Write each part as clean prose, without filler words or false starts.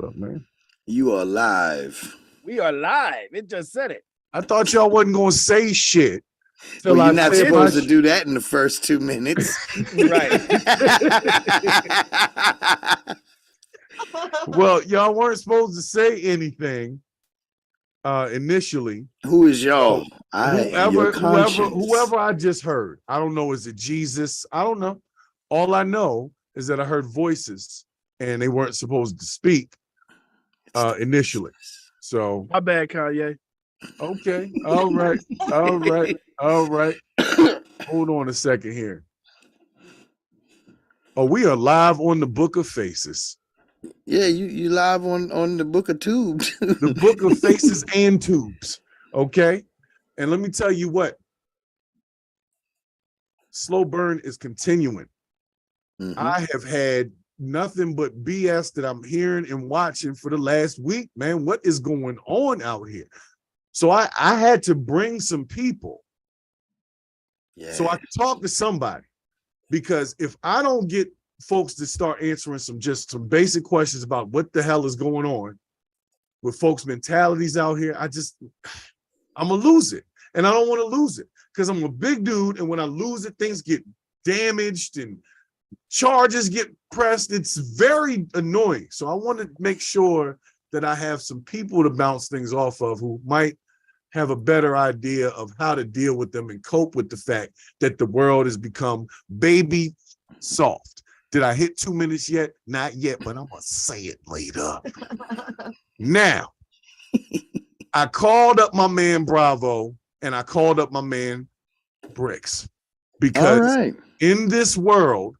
up, man? You are live. We are live. It just said it. I thought y'all wasn't gonna say shit. Well, you're not said supposed to do that in the first 2 minutes. Right. Well, y'all weren't supposed to say anything initially. Who is y'all? I am your conscience. Whoever I just heard. I don't know. Is it Jesus? I don't know. All I know is that I heard voices and they weren't supposed to speak initially. So My bad, Kanye. okay. All right. Hold on a second here. Oh, we are live on the Book of Faces. Yeah, you live on the Book of Tubes. The Book of Faces and Tubes. Okay. And let me tell you what. Slow burn is continuing. Mm-hmm. I have had nothing but BS that I'm hearing and watching for the last week, man. What is going on out here? So I had to bring some people so I could talk to somebody, because if I don't get folks to start answering some basic questions about what the hell is going on with folks' mentalities out here, I'm gonna lose it. And I don't want to lose it because I'm a big dude. And when I lose it, things get damaged and charges get pressed. It's very annoying. So I want to make sure that I have some people to bounce things off of who might have a better idea of how to deal with them and cope with the fact that the world has become baby soft. Did I hit 2 minutes yet? Not yet, but I'm going to say it later. Now, I called up my man Bravo and I called up my man Brix, because in this world,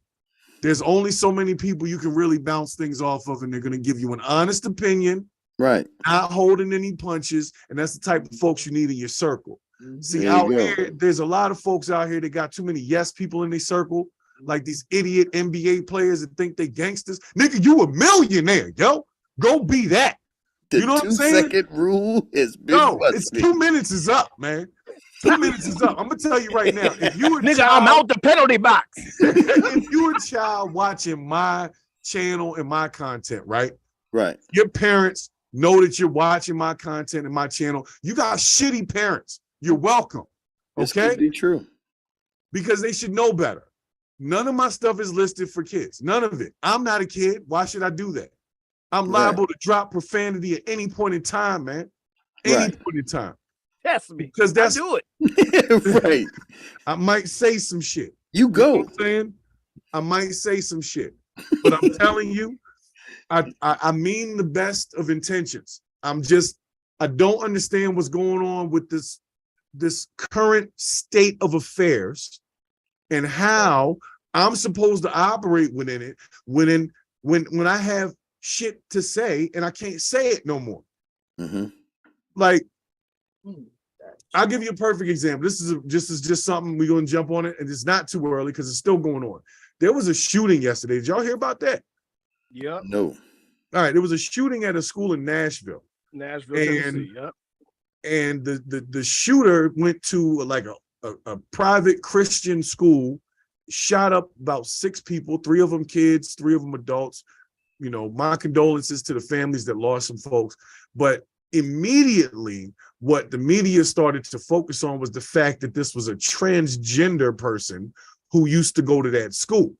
there's only so many people you can really bounce things off of, and they're going to give you an honest opinion, right? Not holding any punches, and that's the type of folks you need in your circle. See, out here, there's a lot of folks out here that got too many yes people in their circle, like these idiot NBA players that think they gangsters. Nigga, you a millionaire, yo. Go be that. The you know what I'm saying? 2-second rule is big. No, it's 2 minutes is up, man. 2 minutes is up. I'm gonna tell you right now. If you nigga, I'm out the penalty box. If you're a child watching my channel and my content, right? Your parents know that you're watching my content and my channel. You got shitty parents. You're welcome. Okay? This could be true. Because they should know better. None of my stuff is listed for kids. None of it. I'm not a kid. Why should I do that? I'm liable to drop profanity at any point in time, man. Any point in time. Test me. Because that's do it. Right. I might say some shit. You go. You know what I'm saying? I might say some shit. But I'm telling you, I mean the best of intentions. I don't understand what's going on with this current state of affairs and how I'm supposed to operate within it when I have shit to say and I can't say it no more. Mm-hmm. Like, I'll give you a perfect example. This is just something we're going to jump on it, and it's not too early because it's still going on. There was a shooting yesterday. Did y'all hear about that? Yep. No. All right. There was a shooting at a school in Nashville. Tennessee. Yep. And the shooter went to like a private Christian school, shot up about 6 people, 3 of them kids, 3 of them adults. You know, my condolences to the families that lost some folks. But immediately, what the media started to focus on was the fact that this was a transgender person who used to go to that school.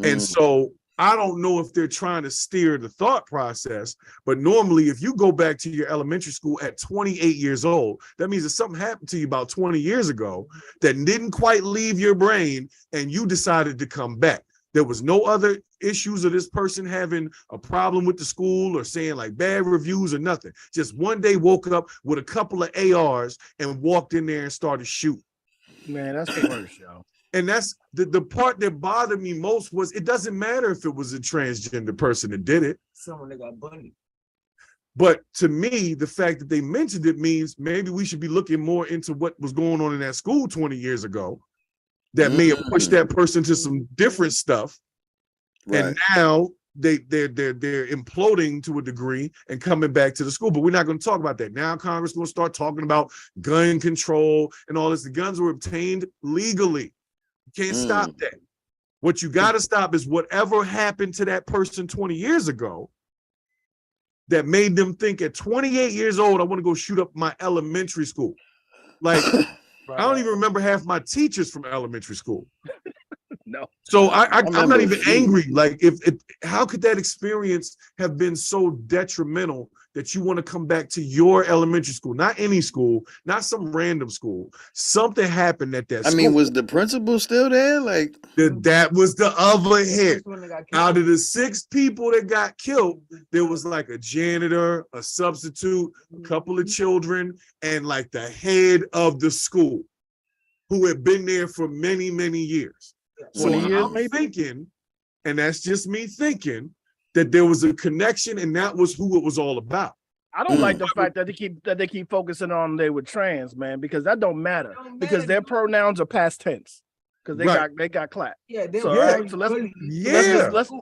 And so I don't know if they're trying to steer the thought process, but normally if you go back to your elementary school at 28 years old, that means that something happened to you about 20 years ago that didn't quite leave your brain and you decided to come back. There was no other issues of this person having a problem with the school or saying like bad reviews or nothing. Just one day woke up with a couple of ARs and walked in there and started shooting. Man, that's the worst, yo. And that's the part that bothered me most was it doesn't matter if it was a transgender person that did it. Someone that got bullied. But to me, the fact that they mentioned it means maybe we should be looking more into what was going on in that school 20 years ago that may have pushed that person to some different stuff. Right. And now they're imploding to a degree and coming back to the school. But we're not going to talk about that. Now Congress is going to start talking about gun control and all this. The guns were obtained legally. You can't stop that. What you got to stop is whatever happened to that person 20 years ago that made them think at 28 years old, I want to go shoot up my elementary school. Like, I don't even remember half my teachers from elementary school. No. So I'm not even angry. Like, how could that experience have been so detrimental that you want to come back to your elementary school? Not any school, not some random school. Something happened at that school. I mean, was the principal still there? Like, that was the other hit. Out of the 6 people that got killed, there was like a janitor, a substitute, a couple of children, and like the head of the school who had been there for many, many years. So I'm thinking, and that's just me thinking, that there was a connection and that was who it was all about. I don't like the fact that they keep focusing on they were trans, man, because that don't matter because their pronouns are past tense because they got clapped. Yeah, so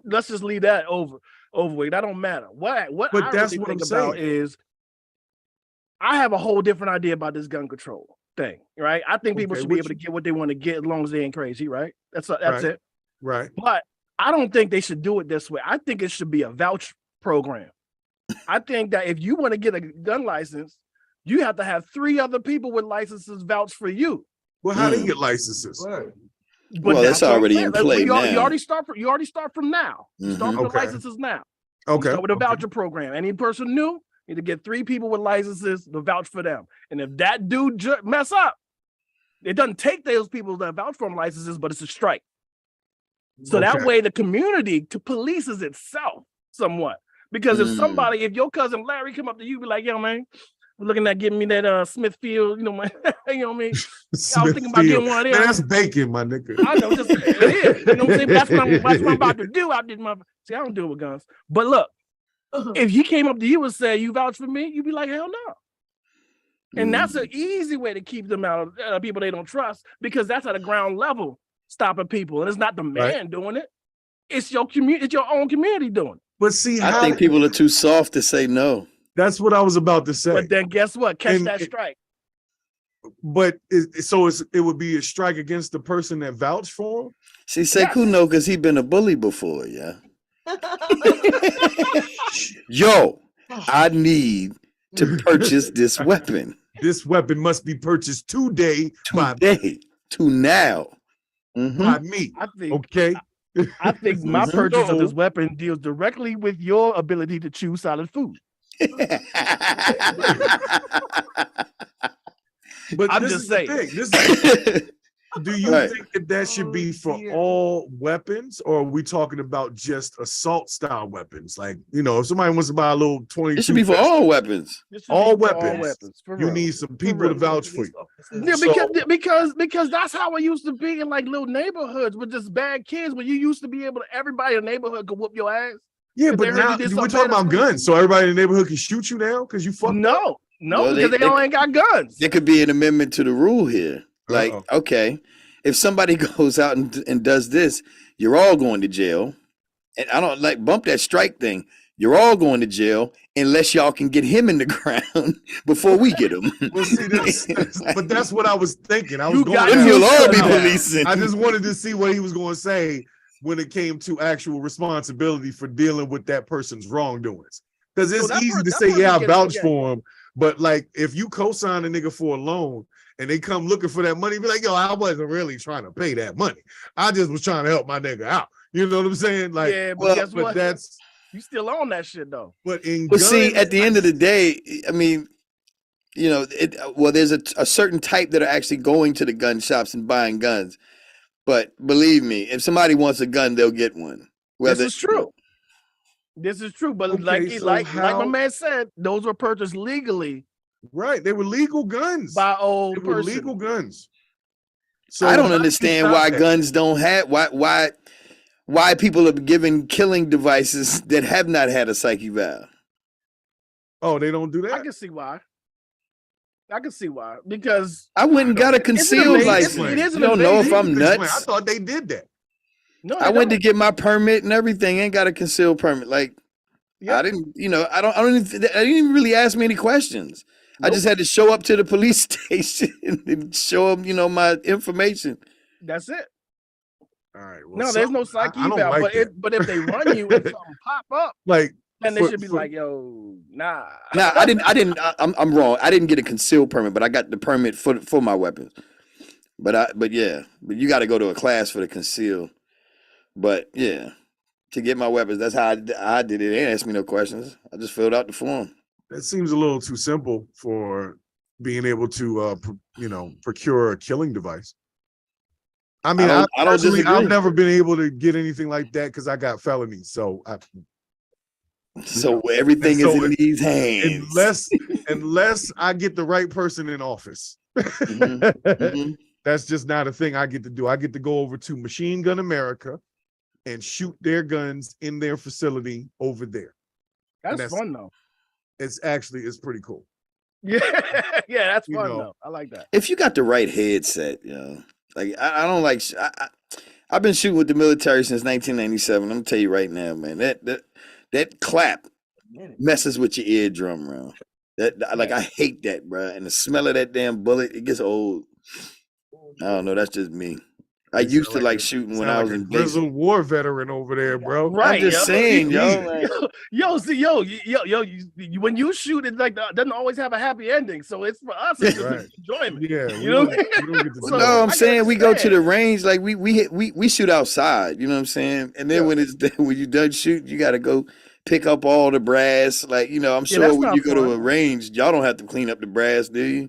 let's just leave that over with. That don't matter. What but I that's really what think I'm about saying. is I have a whole different idea about this gun control thing, right? I think people should be able to get what they want to get as long as they ain't crazy, right? That's it. Right. But I don't think they should do it this way. I think it should be a vouch program. I think that if you want to get a gun license, you have to have 3 other people with licenses vouch for you. Well, how do you get licenses? Right. Well, that's already in play now. You already start from now. Start with the licenses now. Okay. Start with a voucher program. Any person new, you need to get 3 people with licenses to vouch for them. And if that dude mess up, it doesn't take those people that vouch for them licenses, but it's a strike. So that way the community polices itself somewhat. Because if your cousin Larry come up to you, be like, yo, man, we're looking at getting me that Smithfield, you know what I mean? I was thinking about getting one of them. Man, that's bacon, my nigga. I know, just it is. You know what I'm saying? That's what I'm about to do. I don't deal with guns. But look, if he came up to you and said, you vouch for me, you'd be like, hell no. And that's an easy way to keep them out of people they don't trust, because that's at a ground level stopping people. And it's not the man doing it. It's your community, it's your own community doing it. But see, I think people are too soft to say no. That's what I was about to say. But then guess what? Catch that strike. But it would be a strike against the person that vouched for him? See, Sekou know because he been a bully before, yeah. Yo, I need to purchase this weapon. This weapon must be purchased today to now. By me. I think my purchase of this weapon deals directly with your ability to chew solid food. But I'm just saying. Do you think that should be for all weapons, or are we talking about just assault style weapons? Like, you know, if somebody wants to buy a little 22, it should be for all weapons. All weapons. You need some people to vouch for you. Yeah, because that's how it used to be in like little neighborhoods with just bad kids. When you used to be able to, everybody in the neighborhood could whoop your ass. Yeah, but now we're talking about guns, so everybody in the neighborhood can shoot you now because you fucked up? No, because they all ain't got guns. There could be an amendment to the rule here. Like, okay, if somebody goes out and does this, you're all going to jail. And I don't like bump that strike thing. You're all going to jail unless y'all can get him in the ground before we get him. Well, see, but that's what I was thinking. I just wanted to see what he was going to say when it came to actual responsibility for dealing with that person's wrongdoings. Because it's easy to say, I vouch for him. But like, if you co-sign a nigga for a loan and they come looking for that money, be like, yo, I wasn't really trying to pay that money. I just was trying to help my nigga out. You know what I'm saying? Like, yeah, but guess what? That's you still own that shit though. But see, at the end of the day, I mean, you know, there's a certain type that are actually going to the gun shops and buying guns. But believe me, if somebody wants a gun, they'll get one. This is true. This is true, but like my man said, those were purchased legally. Right, they were legal guns by old person. Legal guns. So I don't understand why guns don't have why people are given killing devices that have not had a psyche valve. Oh, they don't do that. I can see why. Because I went and got a concealed license. You don't know if I'm nuts. I thought they did that. No, I went to get my permit and everything. Ain't got a concealed permit. Like, I didn't. You know, I didn't even really ask me any questions. Nope. I just had to show up to the police station and show them, you know, my information. That's it. All right. Well, no, there's no psyche valve. But if they run you and something pop up, like And they should be like, yo, nah. Nah, I didn't. I'm wrong. I didn't get a concealed permit, but I got the permit for my weapons. But you got to go to a class for the conceal. But yeah, to get my weapons, that's how I did it. They didn't ask me no questions. I just filled out the form. That seems a little too simple for being able to, procure a killing device. I mean, I don't disagree. I've never been able to get anything like that because I got felonies. So everything is in these hands. Unless I get the right person in office. That's just not a thing I get to do. I get to go over to Machine Gun America and shoot their guns in their facility over there. That's fun though. It's pretty cool. Yeah, that's fun though. I like that. If you got the right headset, like I don't like. I've been shooting with the military since 1997. I'm gonna tell you right now, man. That clap messes with your eardrum, bro. I hate that, bro. And the smell of that damn bullet, it gets old. I don't know. That's just me. I used to like shooting when I was in basic. There's a war veteran over there, bro. Right, I'm just saying, when you shoot, it doesn't always have a happy ending. So it's for us, it's just enjoyment. Yeah, you know. No, I'm saying we go to the range, like we shoot outside. You know what I'm saying? And then when you done shooting, you got to go pick up all the brass. Like I'm sure when you go to a range, y'all don't have to clean up the brass, do you?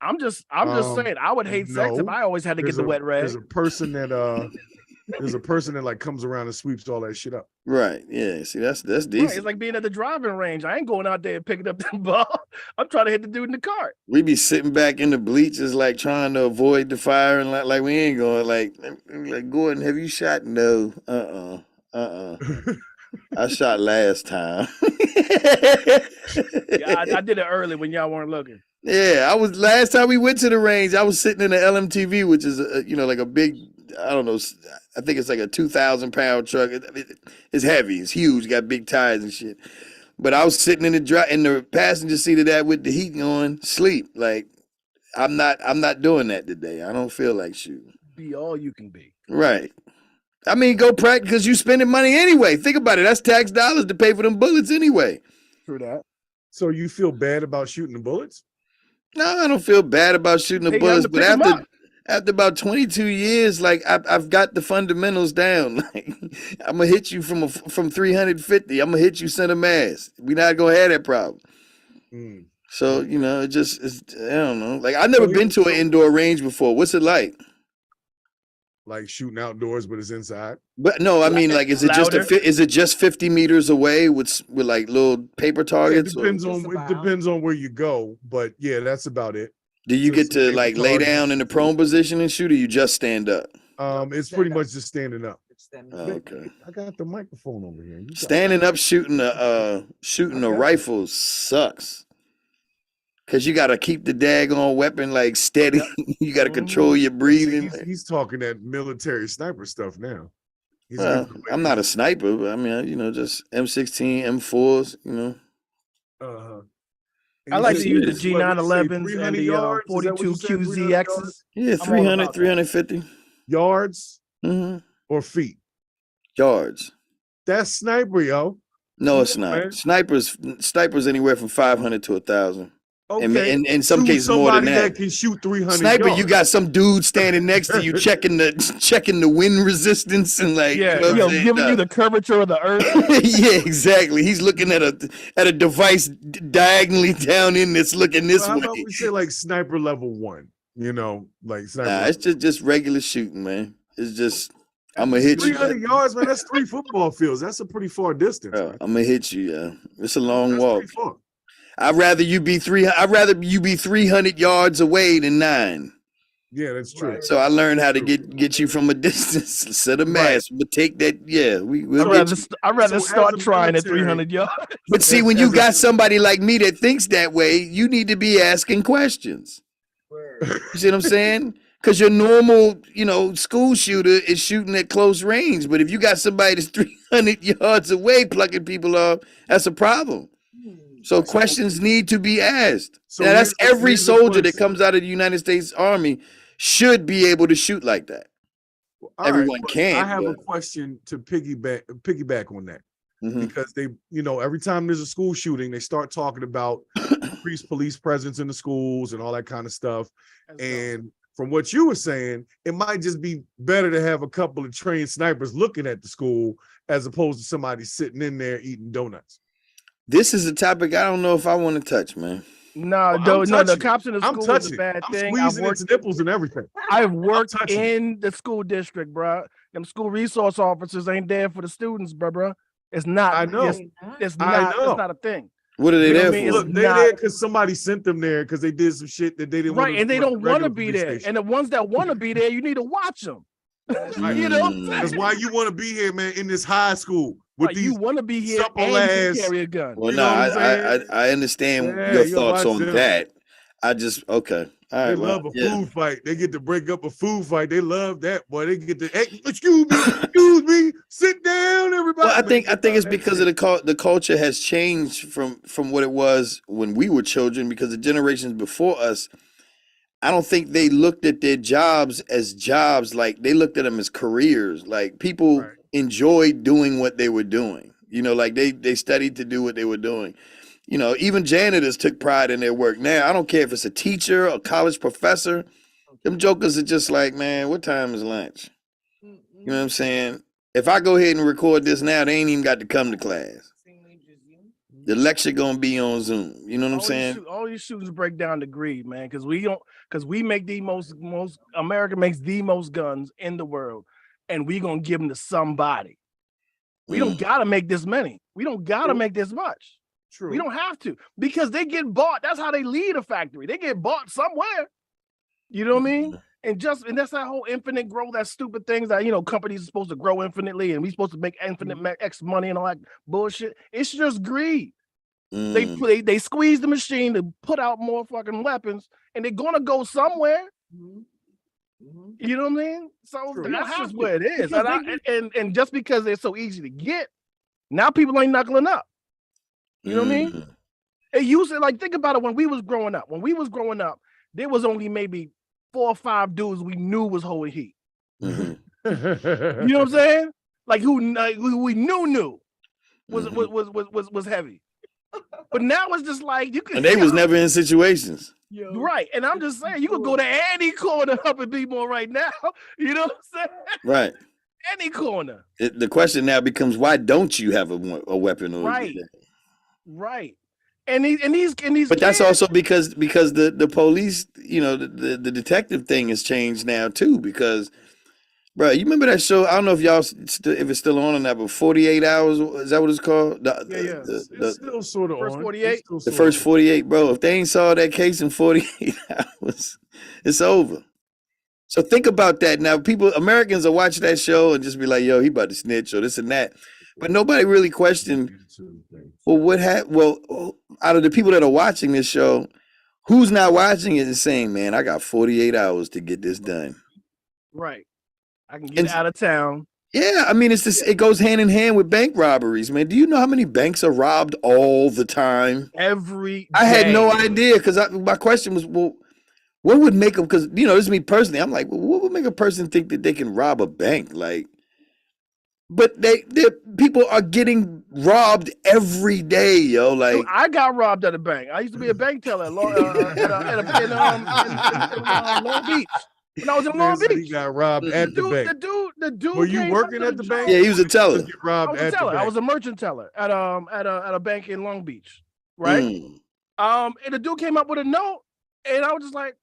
I'm just saying, I would hate sex if I always had to get the wet rag. There's a person that like comes around and sweeps all that shit up. Right. Yeah. See, that's decent. Right. It's like being at the driving range. I ain't going out there and picking up the ball. I'm trying to hit the dude in the cart. We be sitting back in the bleachers, like trying to avoid the fire, and like we ain't going. Like Gordon, have you shot? No. I shot last time. Yeah, I did it early when y'all weren't looking. Yeah, I was last time we went to the range. I was sitting in the LMTV, which is like a big, I don't know, I think it's like a 2,000-pound truck. It's heavy, it's huge, got big tires and shit. But I was sitting in the passenger seat of that with the heat on, sleep. Like I'm not doing that today. I don't feel like shooting. Be all you can be. Right. I mean, go practice because you spending money anyway. Think about it. That's tax dollars to pay for them bullets anyway. True that. So you feel bad about shooting the bullets? No, I don't feel bad about shooting the bullets, but after about 22 years, like I've got the fundamentals down. Like I'm gonna hit you from 350. I'm gonna hit you center mass. We're not gonna have that problem. So it's I don't know. Like I've never been to an indoor range before. What's it like? Like shooting outdoors, but it's inside. But no, I mean, like, is it just 50 meters away with like little paper targets? It depends on where you go, but yeah, that's about it. Do you get to like lay down in the prone position and shoot, or you just stand up? It's pretty much just standing up. Okay. I got the microphone over here. Standing up shooting a rifle sucks. Cause you gotta keep the daggone weapon like steady. You gotta control your breathing. He's talking that military sniper stuff now. I'm not a sniper, but I mean, just M16, M4s, I like to use the G911s and the 42 QZXs. Yeah, 300, 350 yards or feet. Yards. That's sniper, yo. No, it's not. Snipers anywhere from 500 to 1,000. Okay. And in some cases more than that. Can shoot 300 Sniper, yards. you got some dude standing next to you checking the wind resistance and like giving you the curvature of the earth. Yeah, exactly. He's looking at a device diagonally down in this looking this way. How about we say like sniper level 1? Like sniper. Nah, it's just regular shooting, man. It's just I'm gonna hit 300 yards, man. That's 3 football fields. That's a pretty far distance. I'm gonna hit you. Yeah, it's a long walk. I'd rather you be 300 yards away than 9. Yeah, that's true. So I learned how to get you from a distance. Set a mask, but take that. Yeah, I'd rather start trying at 300 yards. But see, when you got somebody like me that thinks that way, you need to be asking questions. You see what I'm saying? Because your normal, school shooter is shooting at close range. But if you got somebody that's 300 yards away plucking people off, that's a problem. So questions need to be asked. So now, that's every soldier that comes out of the United States Army should be able to shoot like that. Everyone can't. I have a question to piggyback on that. because they, every time there's a school shooting, they start talking about increased police presence in the schools and all that kind of stuff. And from what you were saying, it might just be better to have a couple of trained snipers looking at the school as opposed to somebody sitting in there eating donuts. This is a topic I don't know if I want to touch, man. No, the cops in the school is a bad thing. I'm squeezing its nipples and everything. I've worked in the school district, bro. Them school resource officers ain't there for the students, bro. It's not. I know. It's not. It's not a thing. What are they there for? Look, they're there because somebody sent them there because they did some shit that they didn't want to. Right, and they don't want to be there. And the ones that want to be there, you need to watch them. You know what I'm saying? That's why you want to be here, man, in this high school. With these you want to be here and you carry a gun. Well, I understand your thoughts on that. I just, okay. All right, they love a food fight. They get to break up a food fight. They love that, boy. They get to, hey, excuse me, sit down, everybody. Well, I think it's because of the culture has changed from what it was when we were children, because the generations before us, I don't think they looked at their jobs as jobs. Like, they looked at them as careers. Like, people enjoyed doing what they were doing. Like they studied to do what they were doing. Even janitors took pride in their work. Now, I don't care if it's a teacher, a college professor. Them jokers are just like, man, what time is lunch? You know what I'm saying? If I go ahead and record this now, they ain't even got to come to class. The lecture gonna be on Zoom. You know what I'm saying? All these shootings break down to greed, man, because we make the most America makes the most guns in the world, and we gonna give them to somebody. We don't gotta make this many. We don't gotta make this much. True. We don't have to, because they get bought. That's how they lead a factory. They get bought somewhere. You know what I mean? And that's that whole infinite growth, that stupid things that, companies are supposed to grow infinitely and we supposed to make infinite X money and all that bullshit. It's just greed. They squeeze the machine to put out more fucking weapons, and they're gonna go somewhere. You know what I mean? So that's just where it is. And just because they're so easy to get, now people ain't knuckling up. You know what I mean? It used to, like, think about it when we was growing up. When we was growing up, there was only maybe 4 or 5 dudes we knew was holding heat. You know what I'm saying? Like who we knew was heavy. But now it's just like you can. And they was never in situations. Right. And I'm just saying, you could go to any corner up and be more right now. You know what I'm saying? Right. Any corner. The question now becomes, why don't you have a weapon? Right. And these. But that's also because the police, the detective thing has changed now too. Because, bro, you remember that show? I don't know if if it's still on or not, but 48 Hours, is that what it's called? It's still sort of first on. 48. The first 48, bro. If they ain't saw that case in 48 hours, it's over. So think about that. Now, Americans will watch that show and just be like, yo, he about to snitch or this and that. But nobody really questioned, well, out of the people that are watching this show, who's not watching it and saying, man, I got 48 hours to get this done. Right. I can get out of town. Yeah, I mean, it goes hand in hand with bank robberies, man. Do you know how many banks are robbed all the time? Every day. I had no idea, because my question was, well, what would make them, because, this is me personally, I'm like, well, what would make a person think that they can rob a bank? Like, but people are getting robbed every day, yo. Like, I got robbed at a bank. I used to be a bank teller in Long Beach. When I was in Long Beach, he got robbed at the bank. The dude. Were you working at the bank? Yeah, he was a teller. I was a merchant teller at a bank in Long Beach, right? And the dude came up with a note, and I was just like,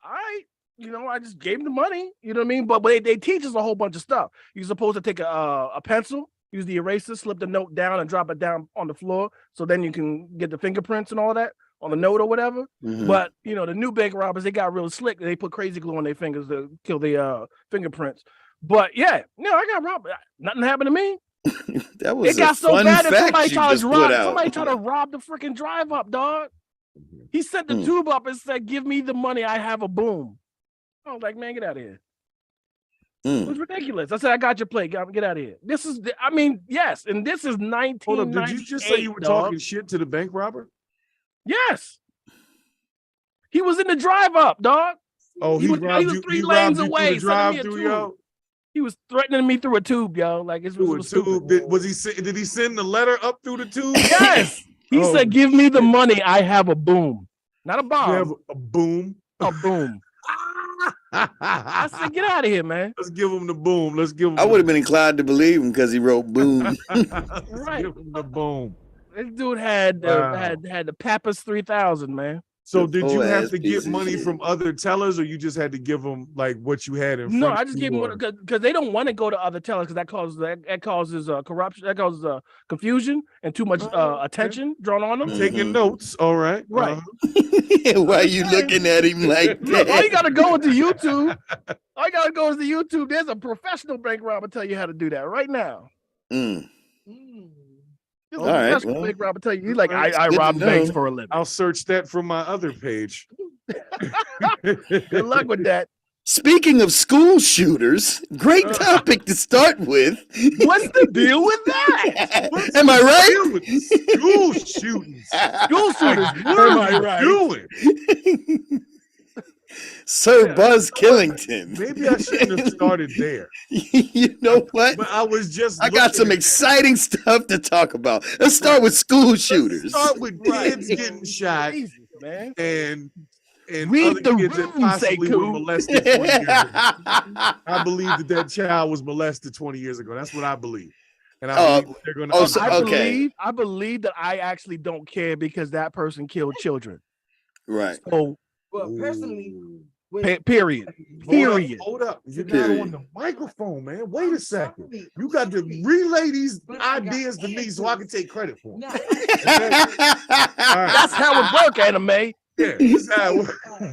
all right. I just gave him the money, you know what I mean? But they teach us a whole bunch of stuff. You're supposed to take a pencil, use the eraser, slip the note down and drop it down on the floor. So then you can get the fingerprints and all that on the note or whatever. But, the new bank robbers, they got real slick. They put crazy glue on their fingers to kill the fingerprints. But yeah, I got robbed. Nothing happened to me. That was it got so bad that somebody tried to rob the freaking drive up, dog. He sent the tube up and said, give me the money. I have a boom. I was like, man, get out of here. It was ridiculous. I said, I got your plate. Get out of here. This is, yes. And this is 1998. Hold on, did you just say you were talking shit to the bank robber? Yes. He was in the drive up, dog. Oh, he was 3 lanes away. Drive through, yo. He was threatening me through a tube, yo. Like it was tube. Did he send the letter up through the tube? Yes. He said, "Give me the money. I have a boom, not a bomb. You have a boom. A boom." I said, "Get out of here, man." Let's give him the boom. Let's give him. I would have been inclined to believe him because he wrote boom. Right. Give him the boom. This dude had the Pappas 3000, man. So did you have to get money from other tellers, or you just had to give them like what you had in front? No, I just gave them because they don't want to go to other tellers because that causes corruption, that causes confusion and too much attention drawn on them. Taking notes, all right, right. Why are you looking at him like that? Look, all you gotta go into YouTube. All you gotta go is the YouTube. There's a professional bank robber tell you how to do that right now. All right, well, bank robber tell you like I rob banks for a living. I'll search that from my other page. Good luck with that. Speaking of school shooters, great topic to start with. What's the deal with that? Am I right? School shootings. School shooters. What am I doing? Sir Buzz Killington. Maybe I shouldn't have started there. You know what? But I was just. I got some exciting stuff to talk about. Let's start with school shooters. Let's start with kids getting shot, Jesus, man. and read other the kids that possibly were molested 20 years ago. I believe that child was molested 20 years ago. That's what I believe. And I believe they're going to. I believe that I actually don't care because that person killed children. Right. So. Well, personally, period. Hold up. You're not on the microphone, man. Wait a second. You got to relay these ideas to me so I can take credit for them. That's how it works, Anime. Yeah, that's how it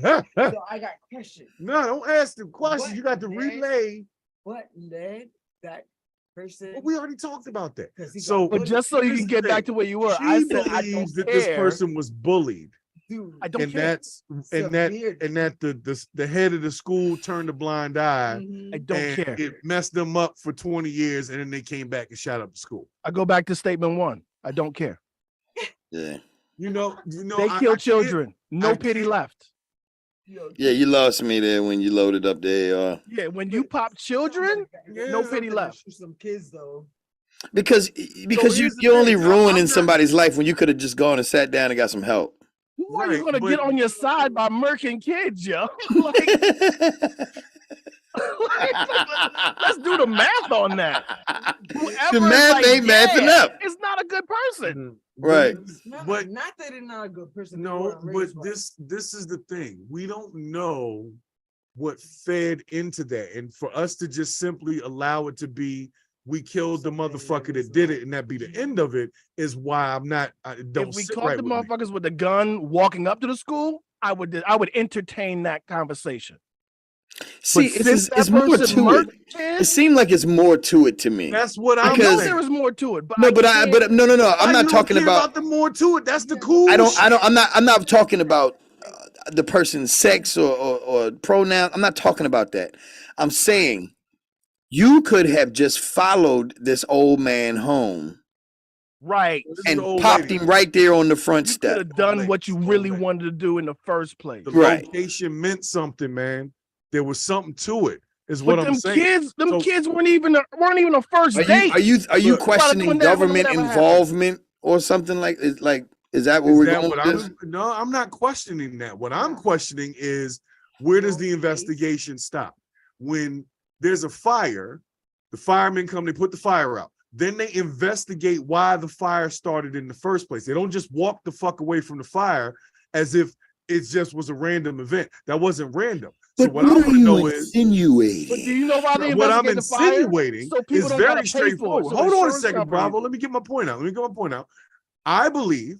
works. So I got questions. No, don't ask the questions. You got to relay. What led that person? Well, we already talked about that. But just so you can get back to where you were, I said I don't care. This person was bullied. Dude, I don't care. That the head of the school turned a blind eye. I don't care. It messed them up for 20 years, and then they came back and shot up the school. I go back to statement 1. I don't care. Yeah. You know, they kill children. No pity left. Yeah, you lost me there when you loaded up the AR. Yeah, when you pop children, no pity left. Some kids though. Because you're only ruining somebody's life when you could have just gone and sat down and got some help. Who are you gonna get on your side by murking kids, yo? Let's do the math on that. The math ain't mathing up. It's not a good person. Right. But not that it's not a good person. No, but this is the thing. We don't know what fed into that. And for us to just simply allow it to be, we killed the motherfucker that did it, and that be the end of it, is why I'm not. If we caught the motherfuckers with the gun walking up to the school, I would entertain that conversation. See, it's more to it. It seemed like it's more to it to me. That's what I'm saying. There was more to it, but no. I'm not talking about the more to it. That's the cool. I'm not talking about the person's sex or pronoun. I'm not talking about that. I'm saying. You could have just followed this old man home. Right. And popped him right there on the front step. You could have done what you really wanted to do in the first place. The location meant something, man. There was something to it, is what I'm saying. Kids weren't even a first date. Are you questioning government involvement or something like is that what we're going with? No, I'm not questioning that. What I'm questioning is, where does the investigation stop? When there's a fire, the firemen come, they put the fire out. Then they investigate why the fire started in the first place. They don't just walk the fuck away from the fire as if it just was a random event. That wasn't random. So what I want to know is, but do you know why they what I'm insinuating is very So straightforward. Hold on a second, Bravo. Let me get my point out. I believe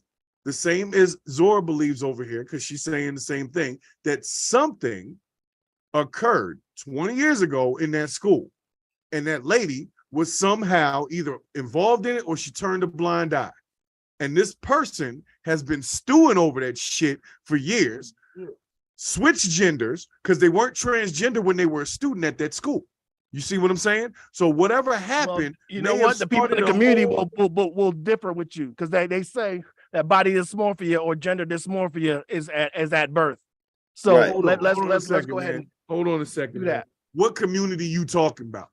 the same as Zora believes over here, because she's saying the same thing, that something occurred 20 years ago in that school, and that lady was somehow either involved in it or she turned a blind eye, and this person has been stewing over that shit for years, switched genders because they weren't transgender when they were a student at that school. You see what I'm saying? So whatever happened, you know what, the people in the community will differ with you, because they say that body dysmorphia or gender dysmorphia is at birth. So let's go ahead and hold on a second. Do that. What community you talking about?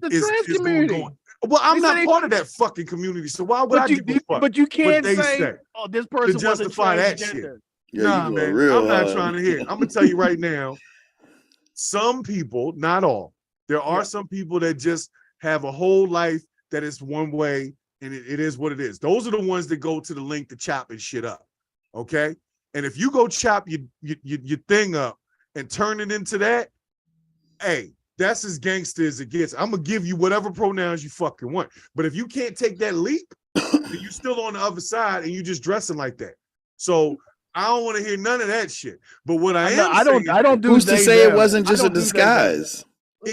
The is trans going community. going. Well, I'm They not say- part of that fucking community, so why would I give a fuck? But you can't they say, say "Oh, this person wasn't justify that shit. transgender." Yeah, Nah, you go man, real I'm not hard. trying to hear. I'm gonna tell you right now. Some people, not all, there are some people that just have a whole life that is one way, and it is what it is. Those are the ones that go to the link to chopping shit up. Okay, and if you go chop your thing up and turn it into that, hey, that's as gangster as it gets. I'm gonna give you whatever pronouns you fucking want. But if you can't take that leap, then you still on the other side and you just dressing like that. So I don't want to hear none of that shit. But what I don't do. Who's to say them. it wasn't just I a don't do disguise?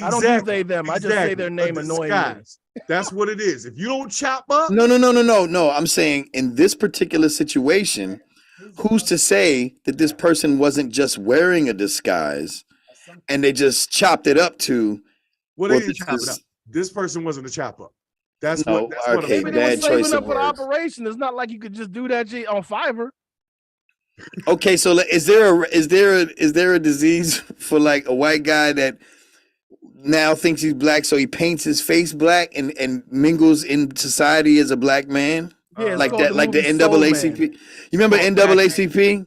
I don't do they them. I just say their name annoyingly. That's what it is. If you don't chop up, No. I'm saying in this particular situation, who's to say that this person wasn't just wearing a disguise and they just chopped it up to? Well, they didn't chop it up. This person wasn't a chop up. That's No, what. That's what okay, I'm Maybe saying. they were bad choice saving of up for the words. operation. It's not like you could just do that shit on Fiverr. Okay, so is there a disease for like a white guy that now thinks he's black, so he paints his face black and mingles in society as a black man? Yeah, it's like called that, like the movie Soul NAACP. Man. You remember Oh, NAACP?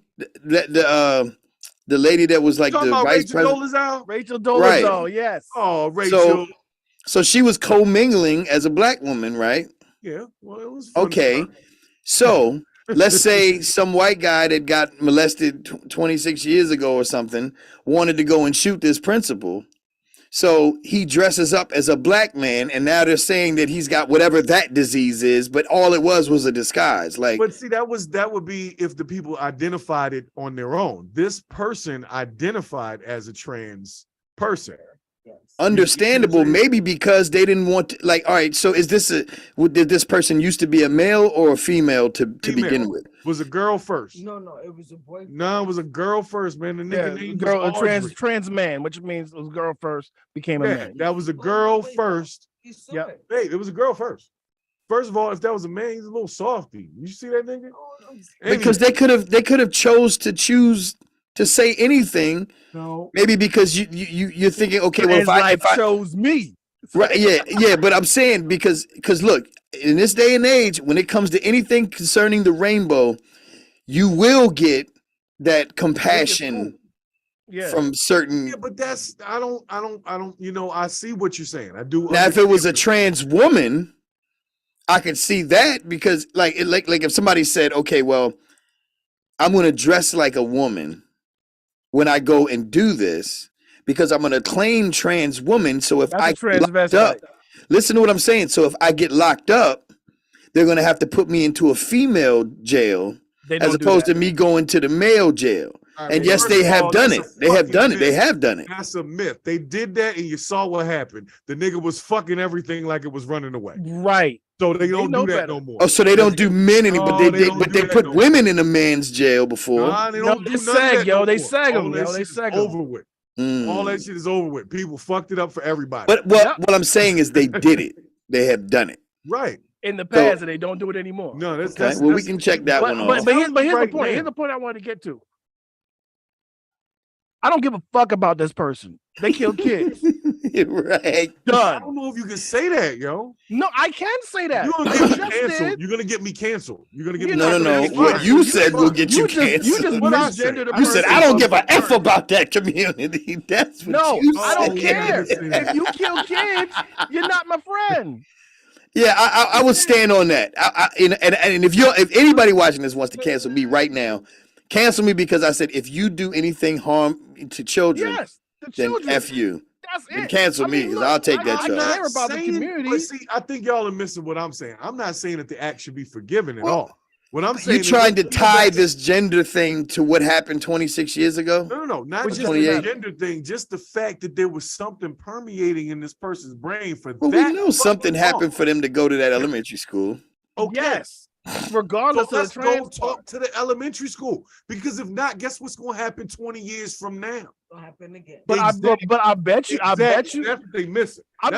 The lady that was like Talking the about vice Rachel president. Dolezal? Rachel Dolezal, Right. yes. Oh, Rachel. So she was co-mingling as a black woman, right? Yeah. Well, it was funny. Okay. So let's say some white guy that got molested 26 years ago or something wanted to go and shoot this principal. So he dresses up as a black man, and now they're saying that he's got whatever that disease is, but all it was a disguise. Like, But see, that would be if the people identified it on their own. This person identified as a trans person. understandable, maybe because they didn't want to, like, all right, so is this did this person used to be a male or a female to begin with? Was a girl first. No, it was a boy. No, it was a girl first, man. The nigga name girl, was Audrey. trans man, which means it was girl first, became a Yeah, man. that was a girl first. Yeah. Hey, it was a girl first. First of all, if that was a man, he's a little softy. You see that nigga? Because they could have choose to say anything. No. Maybe because you're thinking, okay, well, if I chose me. Right, yeah, but I'm saying because look, in this day and age, when it comes to anything concerning the rainbow, you will get that compassion from certain. Yeah, but that's I don't. I see what you're saying. I do. Now, if it was a trans woman, I could see that because like if somebody said, okay, well, I'm going to dress like a woman when I go and do this, because I'm going to claim trans woman. So if I get locked up, listen to what I'm saying. So if I get locked up, they're going to have to put me into a female jail as opposed to me going to the male jail. And yes, they have done it. They have done it. They have done it. That's a myth. They did that, and you saw what happened. The nigga was fucking everything like it was running away. Right. So they don't do that no more. Oh, so they don't do men anymore, but they put women in a man's jail before. Nah, they don't do sag, yo. They more. sag them, All yo. that They shit sag is them. over with. All that shit is over with. People fucked it up for everybody. But what I'm saying is they did it. They have done it. Right. In the past, and they don't do it anymore. No, that's okay. Well, we can check that one off. But here's the point. Here's the point I wanted to get to. I don't give a fuck about this person. They kill kids. Right. Done. I don't know if you can say that, yo. No, I can say that. You're gonna get me canceled. You're gonna get me canceled. You're gonna get me No. What you said will get you canceled. You just misgendered the person. You said I don't give a F about that community. That's what you said. I don't care. If you kill kids, you're not my friend. Yeah, I would stand on that. And if anybody watching this wants to cancel me right now, cancel me because I said if you do anything harm to children, then F you. That's then it. cancel me because I'll take that charge. I care about the community. But see, I think y'all are missing what I'm saying. I'm not saying that the act should be forgiven at all. What I'm saying, you're trying to tie this gender thing to what happened 26 years ago. No, not just the gender thing. Just the fact that there was something permeating in this person's brain for that. Well, we know something happened for them to go to that elementary school. Okay. Yes. Regardless so of the let's go talk to the elementary school, because if not, guess what's going to happen 20 years from now? It'll happen again. But I bet you that's what they missing. I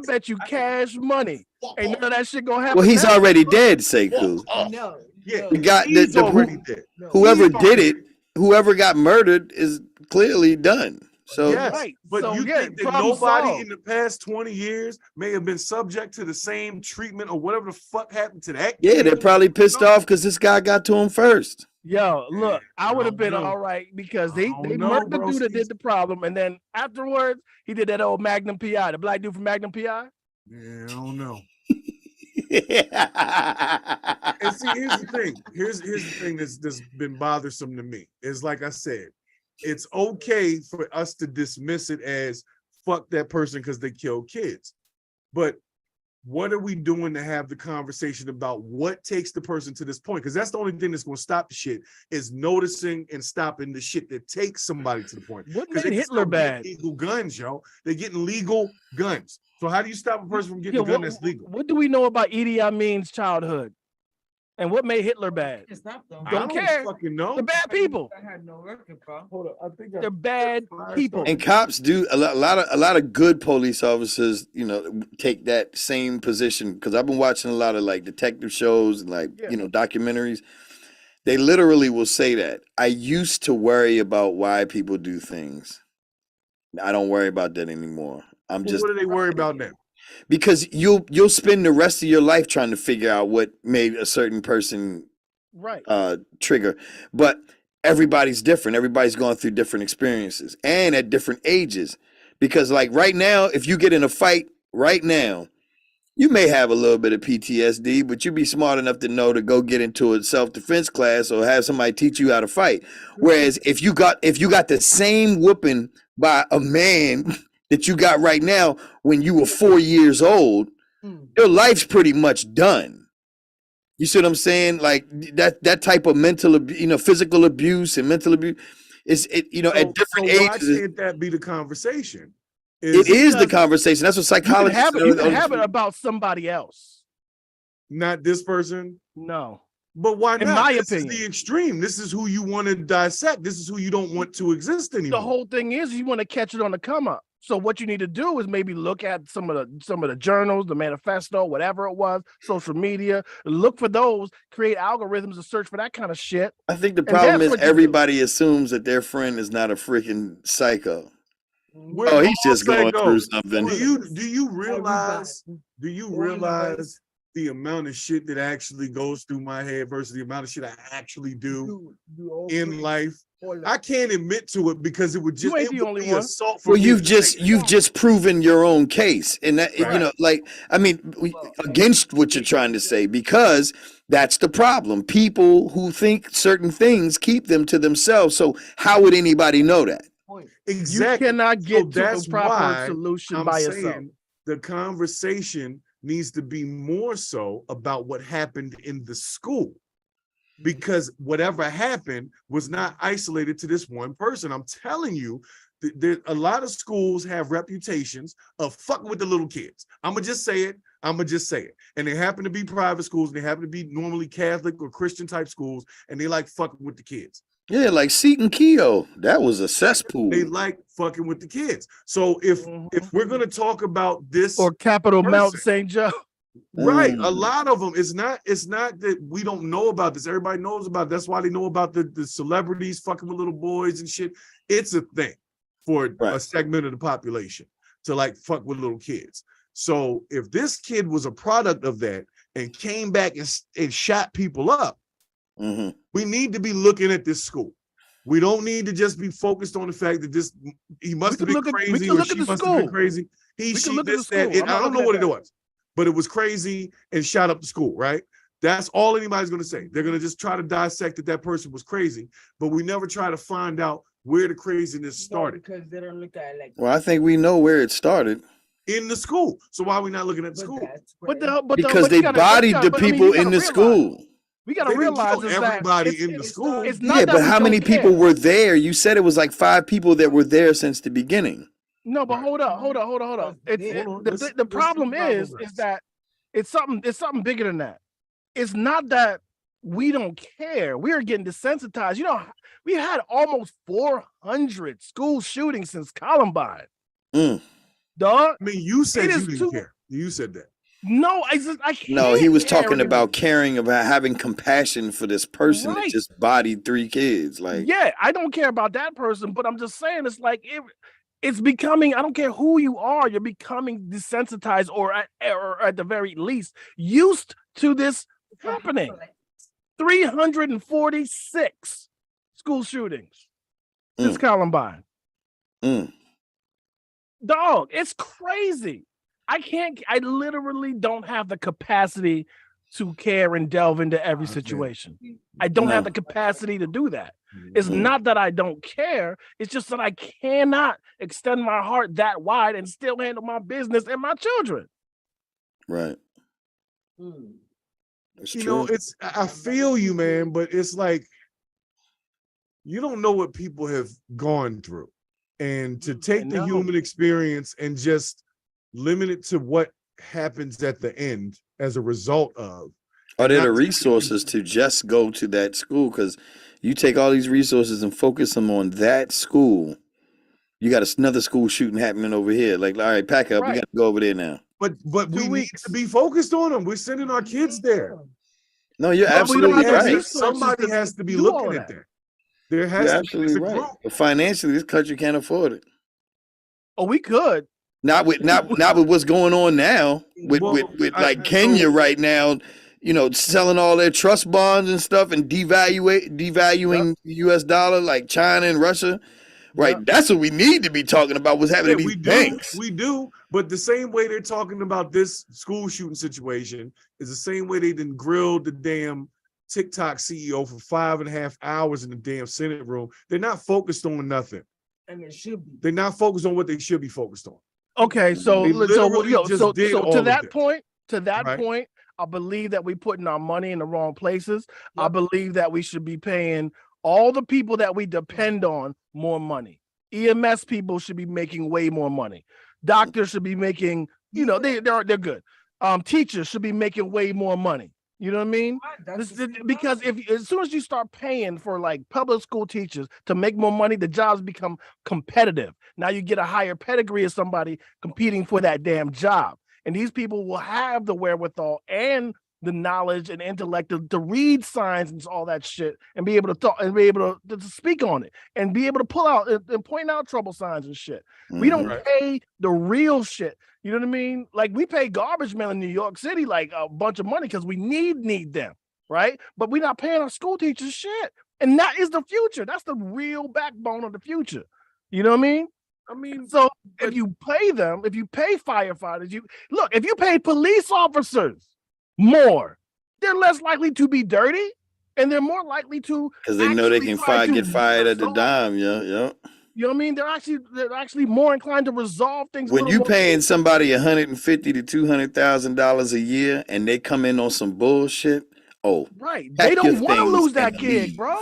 bet you cash money. Ain't none of that shit gonna happen. Well, he's already dead, Sekou. No. Yeah, we got already dead. Whoever did it, whoever got murdered is clearly done. So yes, Right. but So, you yeah, think that problem nobody solved. in the past 20 years may have been subject to the same treatment or whatever the fuck happened to that yeah, kid? they're probably pissed off because this guy got to him first. Yo, look, I I would have don't been know. all right because I they don't know, murked the dude that broskies. did the problem, and then afterwards he did that old Magnum PI, the black dude from Magnum PI. Yeah, I don't know. Yeah. And see, here's the thing. Here's the thing that's been bothersome to me. Is like I said, it's okay for us to dismiss it as fuck that person because they kill kids. But what are we doing to have the conversation about what takes the person to this point? Because that's the only thing that's going to stop the shit is noticing and stopping the shit that takes somebody to the point. What Because made they Hitler bad? legal guns, yo. They're getting legal guns. So how do you stop a person from getting Yeah, a gun that's legal? what do we know about Idi Amin's childhood? And what made Hitler bad? It's not them. I Don't care. fucking know. They're bad people. I had no record, bro. Hold up, I think They're bad people. And cops do a lot of good police officers, you know, take that same position because I've been watching a lot of like detective shows and like Yeah. you know documentaries. They literally will say that I used to worry about why people do things. I don't worry about that anymore. I'm just What do they worry about now? because you'll spend the rest of your life trying to figure out what made a certain person Right. trigger, but everybody's different. Everybody's going through different experiences and at different ages. Because like right now, if you get in a fight right now, you may have a little bit of PTSD, but you'd be smart enough to know to go get into a self-defense class or have somebody teach you how to fight. Whereas if you got the same whooping by a man that you got right now when you were 4 years old, your life's pretty much done. You see what I'm saying? Like that type of physical abuse and mental abuse at different Why ages. can't that be the conversation? It is the conversation. That's what psychologists You can have it about somebody else. Not this person. No. But why In not? my This opinion. is the extreme. This is who you want to dissect. This is who you don't want to exist anymore. The whole thing is you want to catch it on the come up. So what you need to do is maybe look at some of the journals, the manifesto, whatever it was, social media, look for those, create algorithms to search for that kind of shit. I think the And problem that's is what you do. everybody assumes that their friend is not a freaking psycho. We're Oh, he's all just going psycho. through something. Do you realize the amount of shit that actually goes through my head versus the amount of shit I actually do in life? I can't admit to it because it would just You ain't the only one. assault for Well, me you've to just say. proven your own case, and that Right. against what you're trying to say, because that's the problem. People who think certain things keep them to themselves. So how would anybody know that? Exactly. You cannot get to that's the proper why solution I'm by saying yourself. the conversation needs to be more so about what happened in the school. Because whatever happened was not isolated to this one person. I'm telling you, a lot of schools have reputations of fucking with the little kids. I'm gonna just say it. And they happen to be private schools, and they happen to be normally Catholic or Christian type schools, and they like fucking with the kids. Yeah, like Seton Keogh, that was a cesspool. They like fucking with the kids. So if we're gonna talk about this Or Capital Mount person, St. Joe. right, a lot of them, it's not that we don't know about this. Everybody knows about it. That's why they know about the celebrities fucking with little boys and shit. It's a thing for a segment of the population to like fuck with little kids. So if this kid was a product of that and came back and shot people up, we need to be looking at this school. We don't need to just be focused on the fact that he must have been crazy or she must have been crazy. I don't know what it was, but it was crazy and shot up the school, right? That's all anybody's going to say. They're going to just try to dissect that person was crazy, but we never try to find out where the craziness started. Because they don't look at it like. Well, I think we know where it started. In the school. So why are we not looking at the school? Because they bodied the people in the school. We got to realize is everybody in the school. It's not Yeah, that but we how many don't care. people were there? You said it was like 5 people that were there since the beginning. No, but hold up. The problem is that it's something bigger than that. It's not that we don't care. We are getting desensitized. You know, we had almost 400 school shootings since Columbine. Dog. I mean, you said you didn't care. You said that. No, I can't. No, he was talking about caring, about having compassion for this person that just bodied 3 kids. Like, yeah, I don't care about that person, but I'm just saying it's like it's becoming, I don't care who you are, you're becoming desensitized or at the very least used to this happening. 346 school shootings since Columbine. Dog, it's crazy. I literally don't have the capacity to care and delve into every situation. I don't have the capacity to do that. It's not that I don't care. It's just that I cannot extend my heart that wide and still handle my business and my children. Right. You know, I feel you, man, but it's like you don't know what people have gone through. And to take the human experience and just limit it to what happens at the end as a result of. Are there the resources to just go to that school? Because you take all these resources and focus them on that school. You got another school shooting happening over here. Like, all right, pack up. We got to go over there now. But we need to be focused on them. We're sending our kids there. No, you're absolutely right. Somebody has to be looking at that. There has to be right. But financially, this country can't afford it. Oh, we could. Not with what's going on now with like Kenya right now, you know, selling all their trust bonds and stuff and devaluing the US dollar, like China and Russia. Right. Yep. That's what we need to be talking about. What's happening to these banks. We do. But the same way they're talking about this school shooting situation is the same way they done grilled the damn TikTok CEO for 5.5 hours in the damn Senate room. They're not focused on nothing. And it should be. They're not focused on what they should be focused on. Okay, so to that point, right? I believe that we're putting our money in the wrong places. Yep. I believe that we should be paying all the people that we depend on more money. EMS people should be making way more money. Doctors should be making, you know, they're good. Teachers should be making way more money. You know what I mean? Because as soon as you start paying for like public school teachers to make more money, the jobs become competitive. Now you get a higher pedigree of somebody competing for that damn job. And these people will have the wherewithal and the knowledge and intellect to read signs and all that shit and be able to talk and be able to speak on it and be able to pull out and point out trouble signs and shit. We don't pay the real shit. You know what I mean? Like we pay garbage men in New York City like a bunch of money because we need them, right? But we're not paying our school teachers shit. And that is the future. That's the real backbone of the future. You know what I mean? So if you pay them, if you pay firefighters, if you pay police officers more, they're less likely to be dirty and they're more likely to because they know they can get fired at the dime. Yeah. You know what I mean? They're actually more inclined to resolve things. When you paying somebody $150,000 to $200,000 a year and they come in on some bullshit, right? They don't want to lose that gig, bro.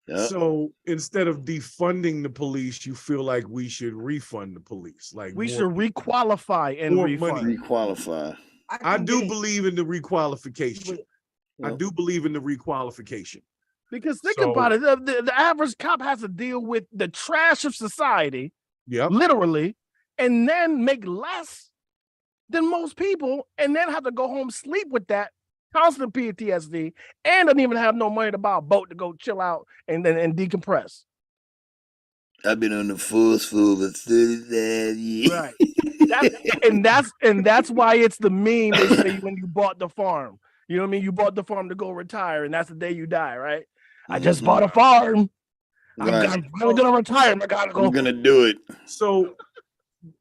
Yep. So instead of defunding the police, you feel like we should refund the police. Like we should requalify and refund. Requalify. I do believe in the requalification. I do believe in the requalification. Because think about it, the average cop has to deal with the trash of society, literally, and then make less than most people, and then have to go home, sleep with that constant PTSD, and doesn't even have no money to buy a boat to go chill out and decompress. I've been on the force for 35 years. Right. That's why it's the meme they say when you bought the farm. You know what I mean? You bought the farm to go retire, and that's the day you die, right? I just bought a farm. Right. I'm gonna retire. I gotta go. I'm gonna do it. So